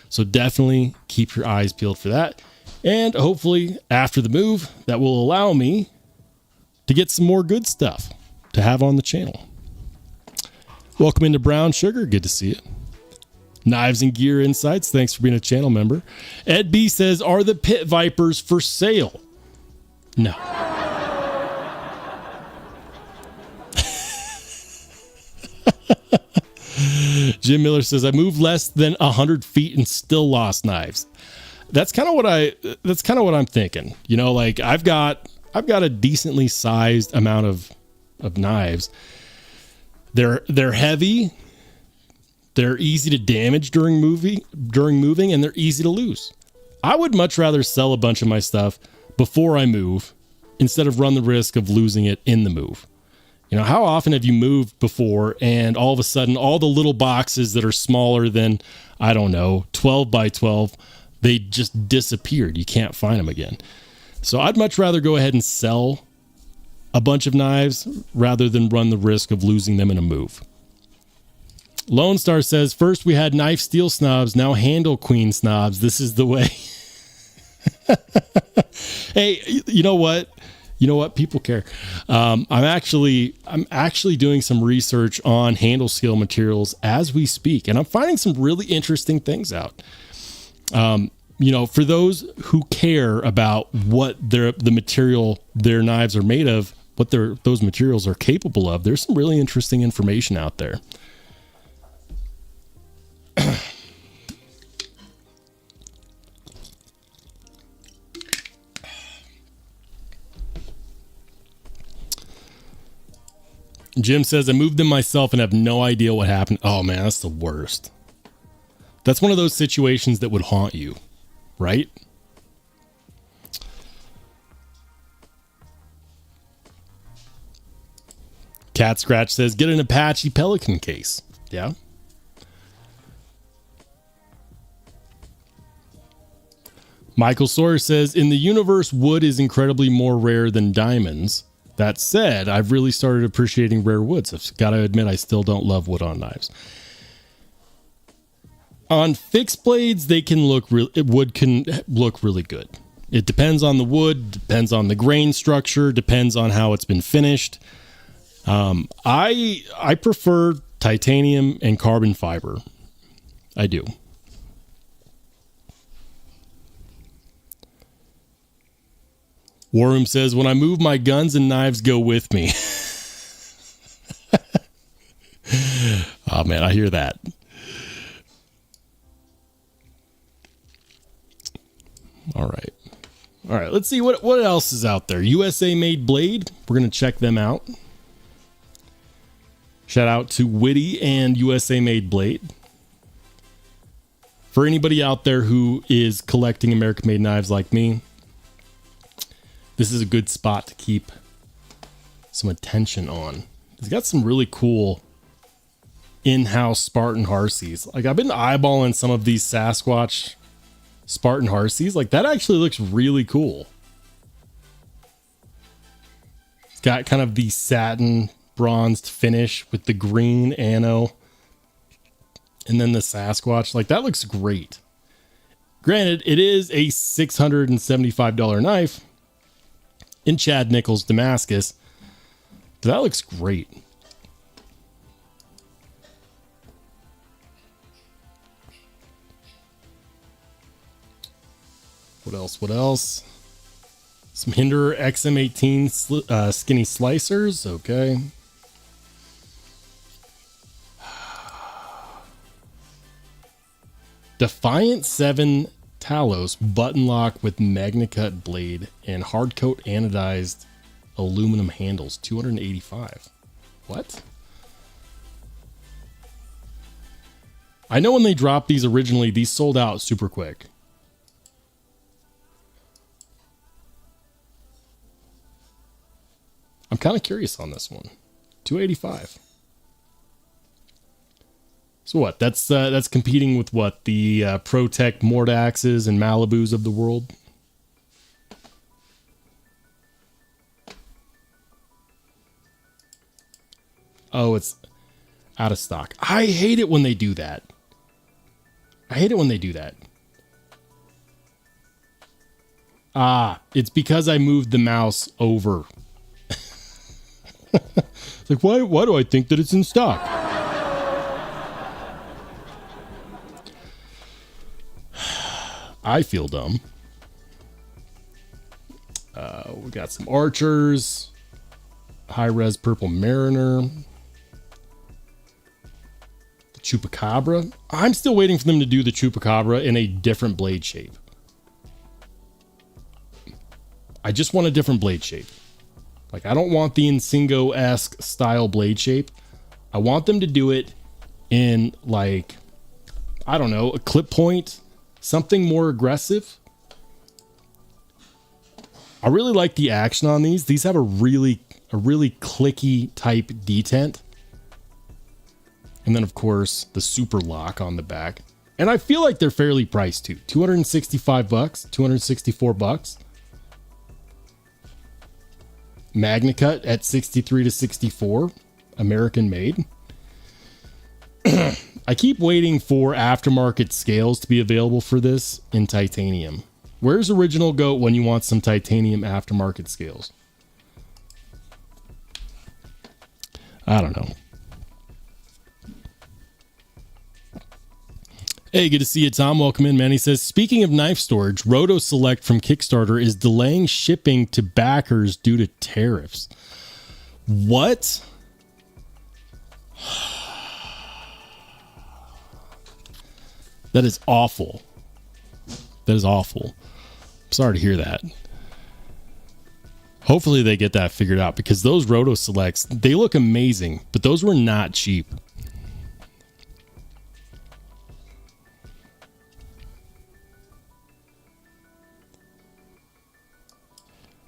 So definitely keep your eyes peeled for that. And hopefully after the move, that will allow me to get some more good stuff to have on the channel. Welcome into Brown Sugar. Good to see you. Knives and Gear Insights. Thanks for being a channel member. Ed B says, are the Pit Vipers for sale? No. Jim Miller says, I moved less than 100 feet and still lost knives. That's kind of what I'm thinking. You know, like I've got a decently sized amount of knives. They're heavy, they're easy to damage during moving, and they're easy to lose. I would much rather sell a bunch of my stuff before I move instead of run the risk of losing it in the move. You know, how often have you moved before and all of a sudden all the little boxes that are smaller than, I don't know, 12 by 12, they just disappeared. You can't find them again. So I'd much rather go ahead and sell a bunch of knives rather than run the risk of losing them in a move. Lone Star says, first we had knife steel snobs, now handle queen snobs. This is the way. Hey, you know what? People care. I'm actually doing some research on handle scale materials as we speak, and I'm finding some really interesting things out. For those who care about what the material their knives are made of, what those materials are capable of, there's some really interesting information out there. Jim says, I moved them myself and have no idea what happened. Oh man, that's the worst. That's one of those situations that would haunt you, right? Cat Scratch says, get an Apache Pelican case. Yeah. Michael Sawyer says, in the universe, wood is incredibly more rare than diamonds. That said, I've really started appreciating rare woods. I've got to admit, I still don't love wood on knives. On fixed blades, wood can look really good. It depends on the wood, depends on the grain structure, depends on how it's been finished. I prefer titanium and carbon fiber. I do. Warroom says, when I move, my guns and knives go with me. Oh, man, I hear that. All right. All right, let's see what else is out there. USA Made Blade. We're going to check them out. Shout out to Witty and USA Made Blade. For anybody out there who is collecting American made knives like me, this is a good spot to keep some attention on. It's got some really cool in-house Spartan Harseys. Like, I've been eyeballing some of these Sasquatch Spartan Harseys. Like, that actually looks really cool. It's got kind of the satin bronzed finish with the green ano. And then the Sasquatch. Like, that looks great. Granted, it is a $675 knife in Chad Nichols Damascus. But that looks great. What else? Some Hinderer XM18 skinny slicers. Okay. Defiant 7 Talos button lock with MagnaCut blade and hard coat anodized aluminum handles. $285. What? I know when they dropped these originally, these sold out super quick. I'm kind of curious on this one. $285. So what? That's competing with what? The ProTech Mordaxes and Malibus of the world? Oh, it's out of stock. I hate it when they do that. Ah, it's because I moved the mouse over. It's like, why do I think that it's in stock? I feel dumb. We got some Archers. High-res Purple Mariner. The Chupacabra. I'm still waiting for them to do the Chupacabra in a different blade shape. I just want a different blade shape. Like, I don't want the Insingo-esque style blade shape. I want them to do it in, like, I don't know, a clip point, something more aggressive. I really like the action on these. These have a really clicky type detent. And then, of course, the super lock on the back. And I feel like they're fairly priced too. $265, $264. MagnaCut at 63 to 64, American made. I keep waiting for aftermarket scales to be available for this in titanium. Where's Original Goat when you want some titanium aftermarket scales? I don't know. Hey, good to see you, Tom. Welcome in, man. He says, speaking of knife storage, Roto Select from Kickstarter is delaying shipping to backers due to tariffs. What? That is awful. That is awful. I'm sorry to hear that. Hopefully they get that figured out, because those Roto Selects, they look amazing, but those were not cheap.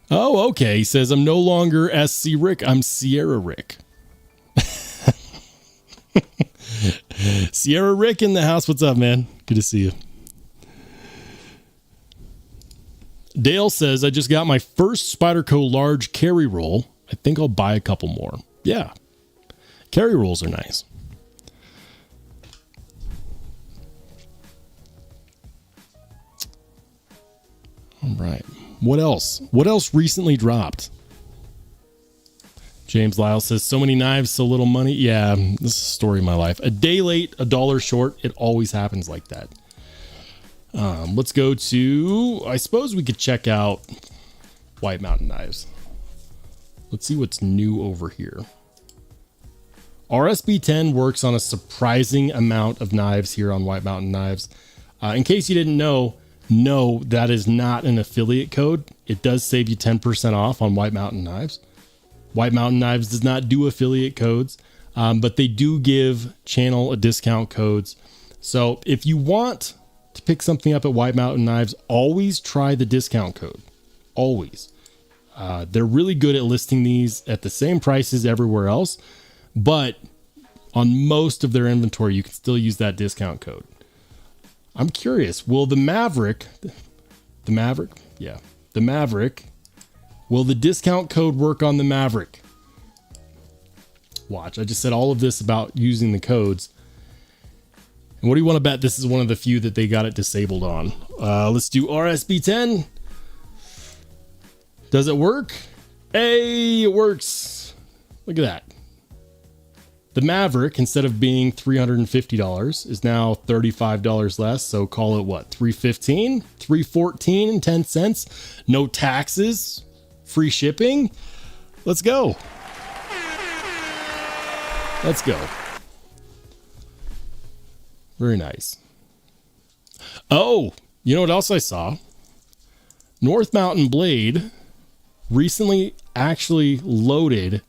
Oh, okay. He says, I'm no longer SC Rick. I'm Sierra Rick. Sierra Rick in the house. What's up, man? Good to see you. Dale says, I just got my first Spyderco large carry roll. I think I'll buy a couple more. Yeah. Carry rolls are nice. All right. What else? What else recently dropped? James Lyle says, so many knives, so little money. Yeah, this is a story of my life. A day late, $1 short. It always happens like that. Let's go to, I suppose we could check out White Mountain Knives. Let's see what's new over here. RSB10 works on a surprising amount of knives here on White Mountain Knives. In case you didn't know, no, that is not an affiliate code. It does save you 10% off on White Mountain Knives. White Mountain Knives does not do affiliate codes, but they do give channel discount codes. So if you want to pick something up at White Mountain Knives, always try the discount code. Always. They're really good at listing these at the same prices everywhere else, but on most of their inventory, you can still use that discount code. I'm curious, will the Maverick, will the discount code work on the Maverick? Watch, I just said all of this about using the codes. And what do you want to bet this is one of the few that they got it disabled on? Let's do RSB10. Does it work? Hey, it works. Look at that. The Maverick, instead of being $350, is now $35 less. So call it what? $315, $314 and 10 cents. No taxes, free shipping. Let's go. Let's go. Very nice. Oh, you know what else I saw? North Mountain Blade recently actually loaded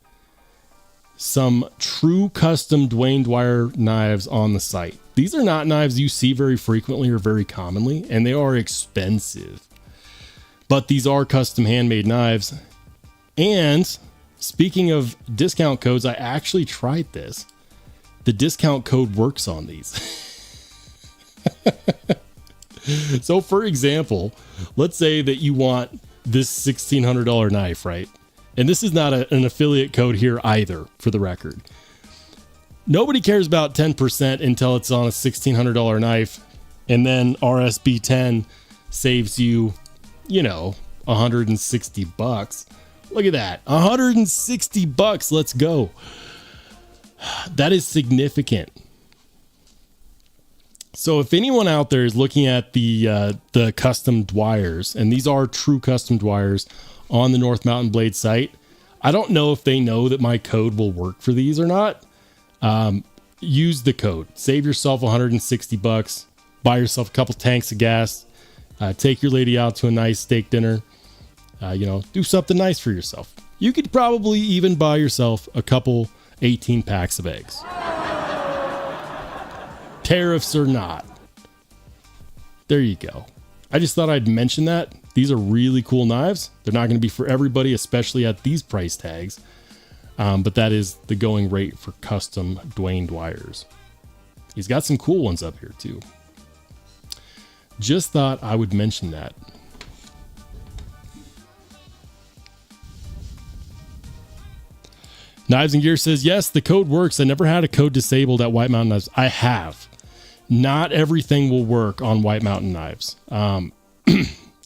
some true custom Dwayne Dwyer knives on the site. These are not knives you see very frequently or very commonly, and they are expensive. But these are custom handmade knives. And speaking of discount codes, I actually tried this. The discount code works on these. So for example, let's say that you want this $1,600 knife, right? And this is not an affiliate code here either, for the record. Nobody cares about 10% until it's on a $1,600 knife. And then RSB10 saves you, you know, $160. Look at that. $160. Let's go. That is significant. So if anyone out there is looking at the custom Dwyers, and these are true custom Dwyers on the North Mountain Blade site, I don't know if they know that my code will work for these or not. Use the code. Save yourself $160. Buy yourself a couple tanks of gas. Take your lady out to a nice steak dinner. Do something nice for yourself. You could probably even buy yourself a couple 18 packs of eggs. Tariffs or not. There you go. I just thought I'd mention that. These are really cool knives. They're not going to be for everybody, especially at these price tags. But that is the going rate for custom Dwayne Dwyers. He's got some cool ones up here too. Just thought I would mention that. Knives and Gear says, yes, the code works. I never had a code disabled at White Mountain Knives. I have. Not everything will work on White Mountain Knives.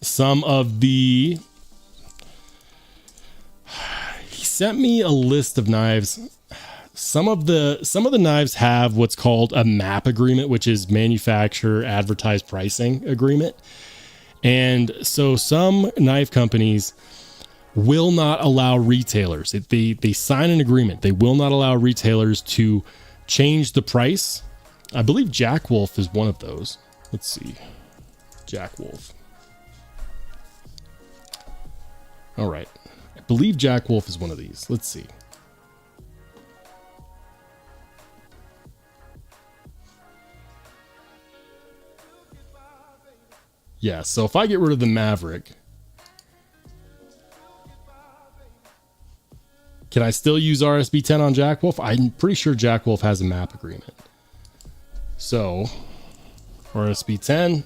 Some of the... He sent me a list of knives. Some of the knives have what's called a MAP agreement, which is manufacturer advertised pricing agreement. And so some knife companies will not allow retailers. They sign an agreement. They will not allow retailers to change the price. I believe Jack Wolf is one of those. Let's see. Jack Wolf. All right. I believe Jack Wolf is one of these. Let's see. Yeah, so if I get rid of the Maverick, can I still use RSB10 on Jack Wolf? I'm pretty sure Jack Wolf has a MAP agreement. So, RSB10.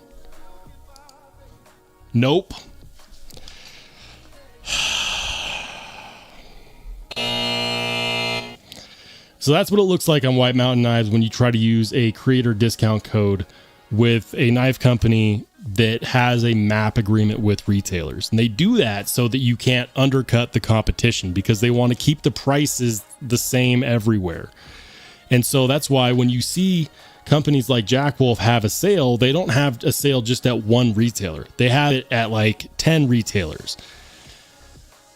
Nope. So that's what it looks like on White Mountain Knives when you try to use a creator discount code with a knife company that has a map agreement with retailers. And they do that so that you can't undercut the competition because they want to keep the prices the same everywhere. And so that's why when you see companies like Jack Wolf have a sale, they don't have a sale just at one retailer. They have it at like 10 retailers,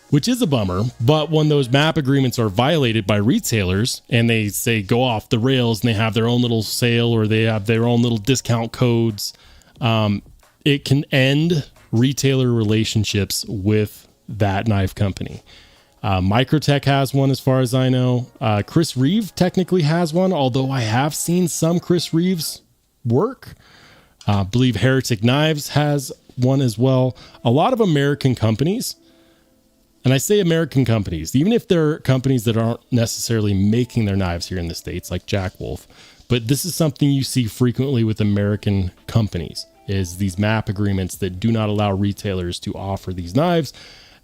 which is a bummer. But when those map agreements are violated by retailers and they say go off the rails and they have their own little sale or they have their own little discount codes, it can end retailer relationships with that knife company. Microtech has one as far as I know. Chris Reeve technically has one, although I have seen some Chris Reeves work. I believe Heretic Knives has one as well. A lot of American companies, and I say American companies, even if they're companies that aren't necessarily making their knives here in the States, like Jack Wolf, but this is something you see frequently with American companies, is these map agreements that do not allow retailers to offer these knives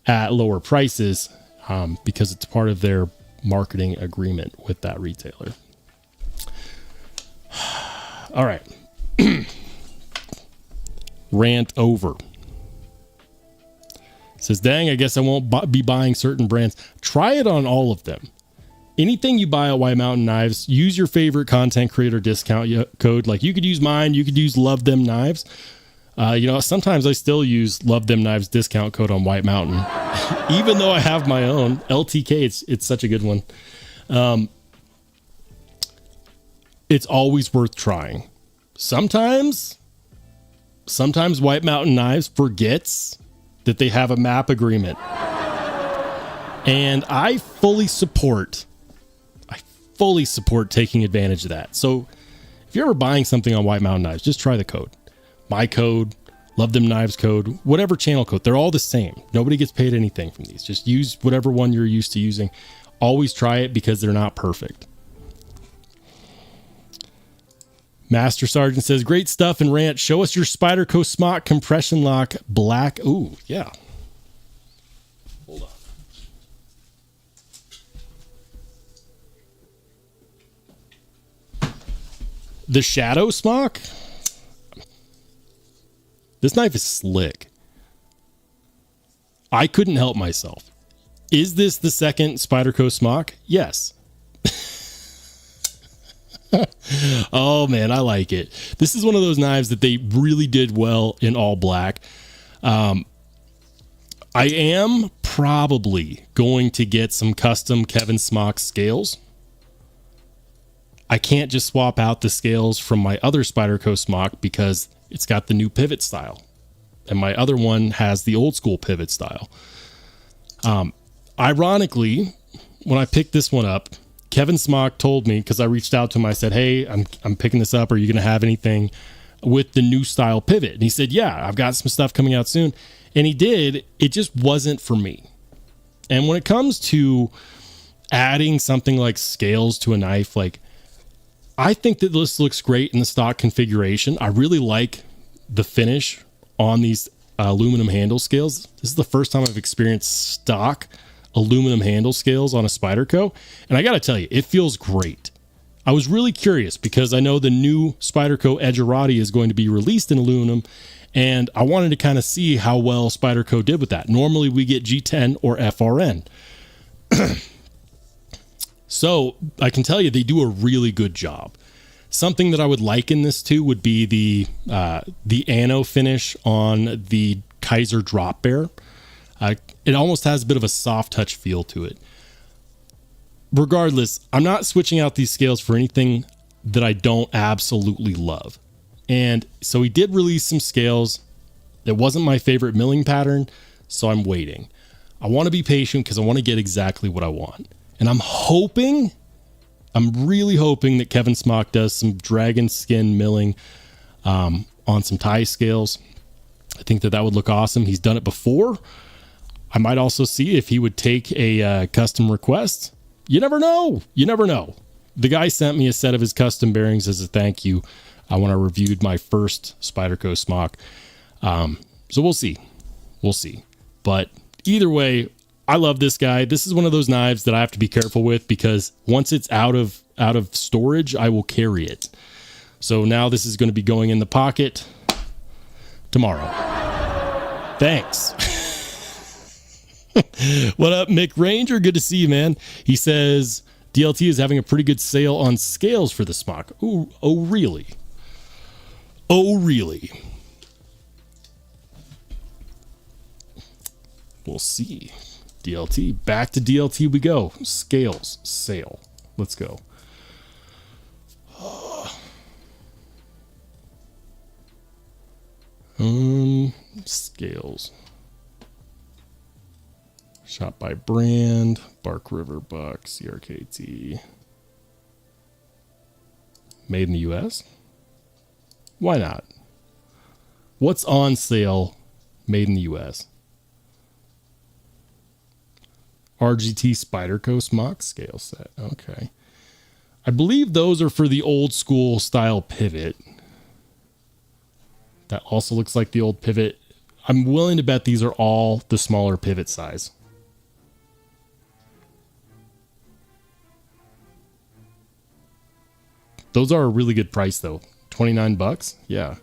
at lower prices because it's part of their marketing agreement with that retailer. All right. Rant over. Says, dang, I guess I won't be buying certain brands. Try it on all of them. Anything you buy at White Mountain Knives, use your favorite content creator discount code. Like you could use mine. You could use Love Them Knives. Sometimes I still use Love Them Knives discount code on White Mountain, even though I have my own LTK. It's such a good one. It's always worth trying. Sometimes White Mountain Knives forgets that they have a map agreement, and I fully support taking advantage of that. So if you're ever buying something on White Mountain Knives, just try the code. My code, Love Them Knives code, whatever channel code, they're all the same. Nobody gets paid anything from these. Just use whatever one you're used to using. Always try it because they're not perfect. Master Sergeant says, great stuff and rant. Show us your Spyderco Smock compression lock black. Ooh, yeah. Hold on. The Shadow Smock? This knife is slick. I couldn't help myself. Is this the second Spyderco Smock? Yes. Oh man, I like it. This is one of those knives that they really did well in all black. I am probably going to get some custom Kevin Smock scales. I can't just swap out the scales from my other Spyderco Smock because it's got the new pivot style, and my other one has the old school pivot style. Ironically, when I picked this one up, Kevin Smock told me, because I reached out to him, I said, hey, I'm picking this up. Are you going to have anything with the new style pivot? And he said, yeah, I've got some stuff coming out soon. And he did. It just wasn't for me. And when it comes to adding something like scales to a knife, like, I think that this looks great in the stock configuration. I really like the finish on these aluminum handle scales. This is the first time I've experienced stock aluminum handle scales on a Spyderco, and I got to tell you, it feels great. I was really curious because I know the new Spyderco Edgerati is going to be released in aluminum, and I wanted to kind of see how well Spyderco did with that. Normally we get G10 or FRN. So I can tell you they do a really good job. Something that I would liken this to would be the ano finish on the Kaiser Drop Bear. It almost has a bit of a soft touch feel to it. Regardless, I'm not switching out these scales for anything that I don't absolutely love. And so he did release some scales. It wasn't my favorite milling pattern, so I'm waiting. I want to be patient because I want to get exactly what I want. And I'm really hoping that Kevin Smock does some dragon skin milling on some tie scales. I think that would look awesome. He's done it before. I might also see if he would take a custom request. You never know. The guy sent me a set of his custom bearings as a thank you when I reviewed my first Spyderco Smock. So we'll see. But either way, I love this guy. This is one of those knives that I have to be careful with because once it's out of storage, I will carry it. So now this is going to be going in the pocket tomorrow. Thanks. What up, Mick Ranger? Good to see you, man. He says DLT is having a pretty good sale on scales for the smock. Ooh, oh, really? Oh, really? We'll see. DLT. Back to DLT we go. Scales. Sale. Let's go. Scales. Shot by brand. Bark River Buck. CRKT. Made in the US? Why not? What's on sale made in the US? RGT Spyderco smock scale set. Okay. I believe those are for the old school style pivot. That also looks like the old pivot. I'm willing to bet these are all the smaller pivot size. Those are a really good price though. 29 bucks? Yeah.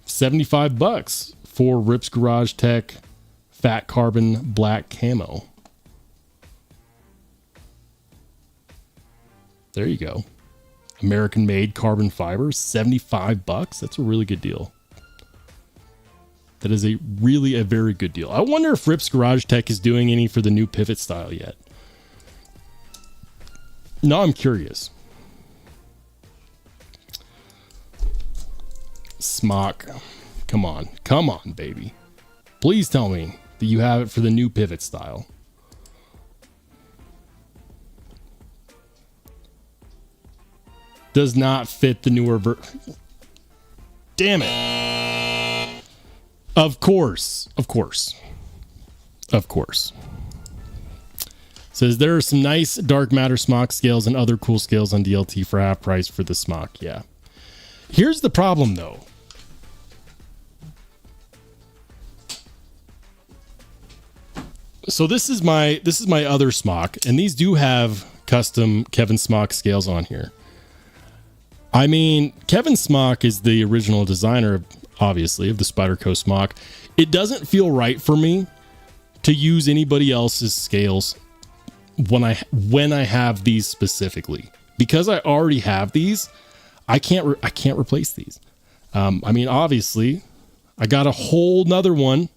$75 for Rips Garage Tech Fat Carbon Black Camo. There you go. American made carbon fiber, $75. That's a really good deal. That is a very good deal. I wonder if Rips Garage Tech is doing any for the new pivot style yet. No, I'm curious. Smock. Come on, baby. Please tell me that you have it for the new pivot style. Does not fit the newer Damn it. Of course. Says there are some nice dark matter smock scales and other cool scales on DLT for half price for the smock. Yeah. Here's the problem though. So this is my other smock, and these do have custom Kevin Smock scales on here. I mean, Kevin Smock is the original designer, obviously, of the Spyderco smock. It doesn't feel right for me to use anybody else's scales when I have these specifically, because I already have these. I can't replace these. I mean, obviously, I got a whole nother one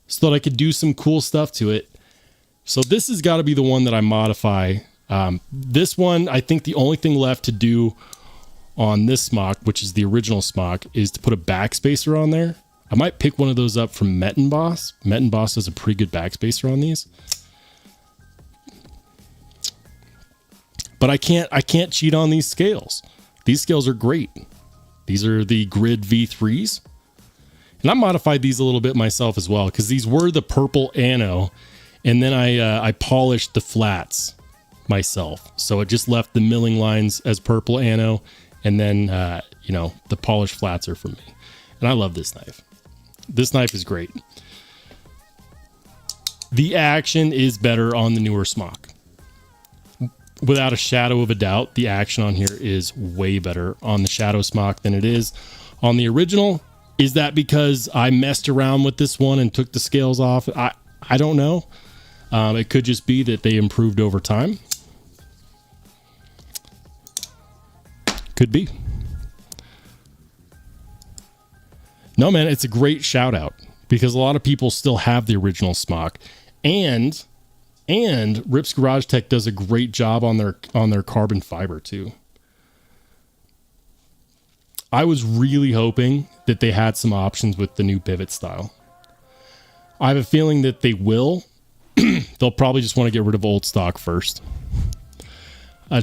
so that I could do some cool stuff to it. So this has got to be the one that I modify. This one, I think the only thing left to do on this smock, which is the original smock, is to put a backspacer on there. I might pick one of those up from Boss. Boss does a pretty good backspacer on these. But I can't cheat on these scales. These scales are great. These are the Grid V3s. And I modified these a little bit myself as well, because these were the purple ano, and then I polished the flats myself. So it just left the milling lines as purple ano, and then the polished flats are for me. And I love this knife. This knife is great. The action is better on the newer smock. Without a shadow of a doubt, the action on here is way better on the Shadow smock than it is on the original. Is that because I messed around with this one and took the scales off? I don't know. It could just be that they improved over time. Could be. No, man, it's a great shout out because a lot of people still have the original smock, and Rips Garage Tech does a great job on their carbon fiber too. I was really hoping that they had some options with the new pivot style. I have a feeling that they will. They'll probably just want to get rid of old stock first.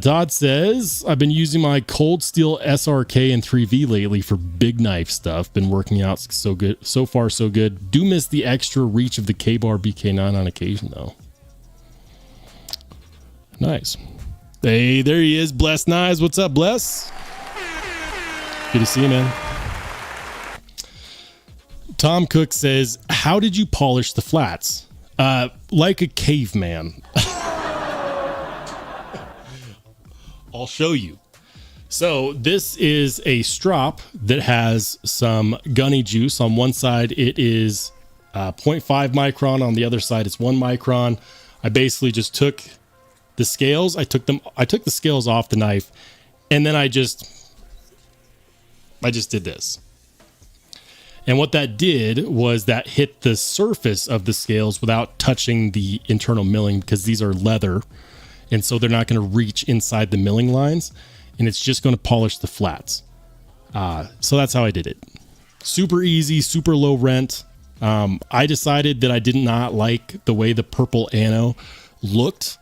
Todd says, I've been using my Cold Steel SRK and 3V lately for big knife stuff. Been working out so good. So far, so good. Do miss the extra reach of the K-Bar BK9 on occasion, though. Nice. Hey, there he is. Bless Knives. What's up, Bless? Good to see you, man. Tom Cook says, how did you polish the flats? Like a caveman. I'll show you. So this is a strop that has some gunny juice. On one side, it is 0.5 micron. On the other side, it's 1 micron. I basically just took the scales. I took the scales off the knife, and then I just did this. And what that did was that hit the surface of the scales without touching the internal milling, because these are leather, and so they're not going to reach inside the milling lines, and it's just going to polish the flats. So that's how I did it. Super easy, super low rent. I decided that I did not like the way the purple ano looked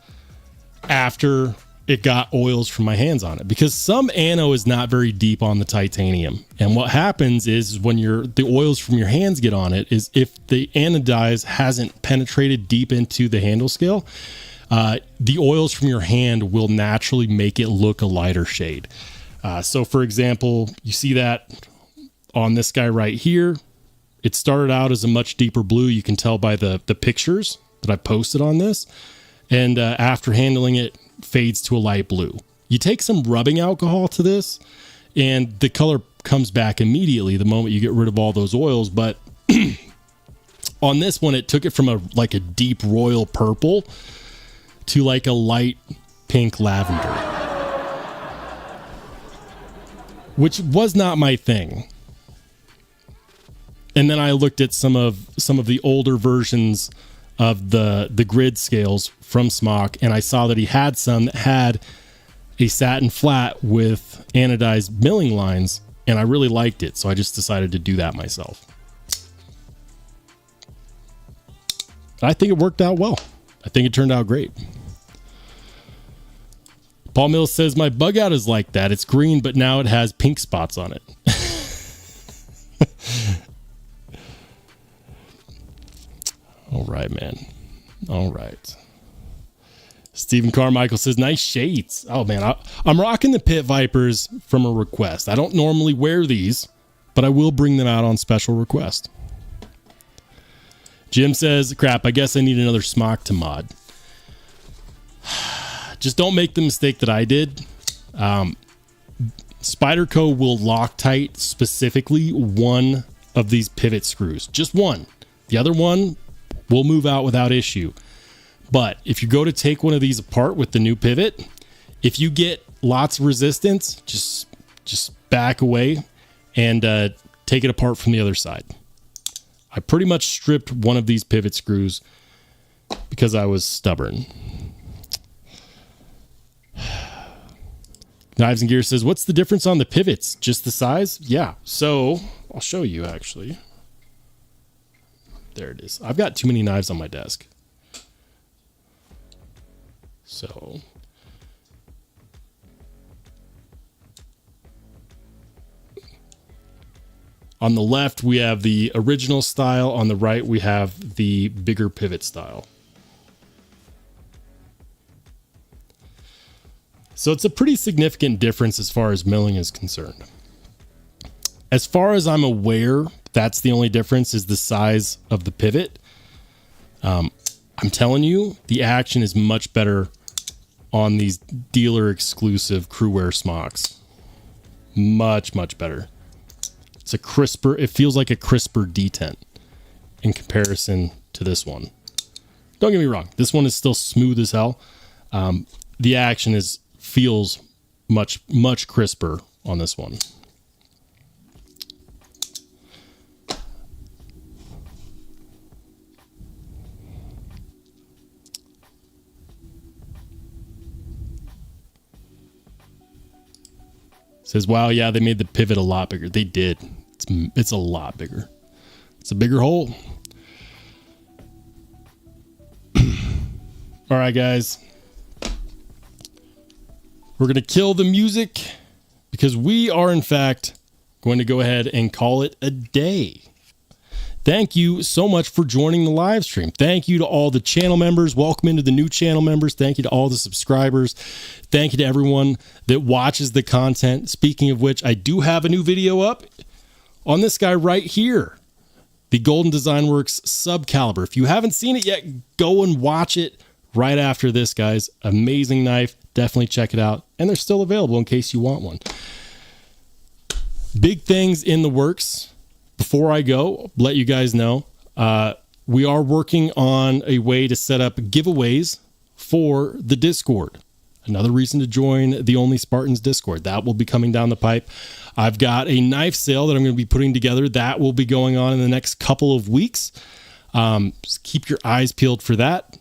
after it got oils from my hands on it, because some ano is not very deep on the titanium. And what happens is when the oils from your hands get on it, is if the anodize hasn't penetrated deep into the handle scale, the oils from your hand will naturally make it look a lighter shade. So for example, you see that on this guy right here, it started out as a much deeper blue. You can tell by the pictures that I posted on this. And after handling it, fades to a light blue. You take some rubbing alcohol to this, and the color comes back immediately the moment you get rid of all those oils. But on this one, it took it from a deep royal purple to like a light pink lavender, which was not my thing. And then I looked at some of the older versions of the grid scales from Smock, and I saw that he had some that had a satin flat with anodized milling lines, and I really liked it, so I just decided to do that myself. I think it worked out well. I think it turned out great. Paul Mills says, my bug out is like that. It's green, but now it has pink spots on it. All right, man. All right. Stephen Carmichael says, nice shades. Oh, man. I'm rocking the Pit Vipers from a request. I don't normally wear these, but I will bring them out on special request. Jim says, crap, I guess I need another smock to mod. Just don't make the mistake that I did. Spyderco will Loctite specifically one of these pivot screws. Just one. The other one will move out without issue. But if you go to take one of these apart with the new pivot, if you get lots of resistance, just back away and take it apart from the other side. I pretty much stripped one of these pivot screws because I was stubborn. Knives and Gear says, what's the difference on the pivots? Just the size? Yeah. So I'll show you actually. There it is. I've got too many knives on my desk. So on the left, we have the original style. On the right, we have the bigger pivot style. So it's a pretty significant difference as far as milling is concerned. As far as I'm aware, that's the only difference, is the size of the pivot. I'm telling you, the action is much better on these dealer exclusive crewwear smocks. Much, much better. It's a crisper, it feels like a crisper detent in comparison to this one. Don't get me wrong, this one is still smooth as hell. The action feels much, much crisper on this one. Says, wow, yeah, they made the pivot a lot bigger. They did. It's a lot bigger. It's a bigger hole. All right, guys. We're going to kill the music because we are, in fact, going to go ahead and call it a day. thank you so much for joining the live stream. Thank you to all the channel members. Welcome into the new channel members. Thank you to all the subscribers. Thank you to everyone that watches the content. Speaking of which, I do have a new video up on this guy right here, the Golden Design Works Subcaliber. If you haven't seen it yet, go and watch it right after this, guys. Amazing knife. Definitely check it out. And they're still available in case you want one. Big things in the works. Before I go, let you guys know, we are working on a way to set up giveaways for the Discord. Another reason to join the Only Spartans Discord. That will be coming down the pipe. I've got a knife sale that I'm going to be putting together. That will be going on in the next couple of weeks. Just keep your eyes peeled for that.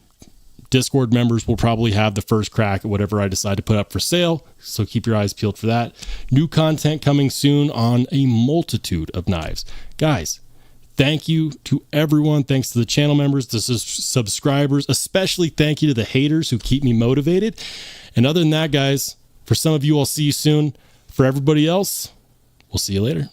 Discord members will probably have the first crack at whatever I decide to put up for sale. So keep your eyes peeled for that. New content coming soon on a multitude of knives. Guys, thank you to everyone. Thanks to the channel members, the subscribers, especially thank you to the haters who keep me motivated. And other than that, guys, for some of you, I'll see you soon. For everybody else, we'll see you later.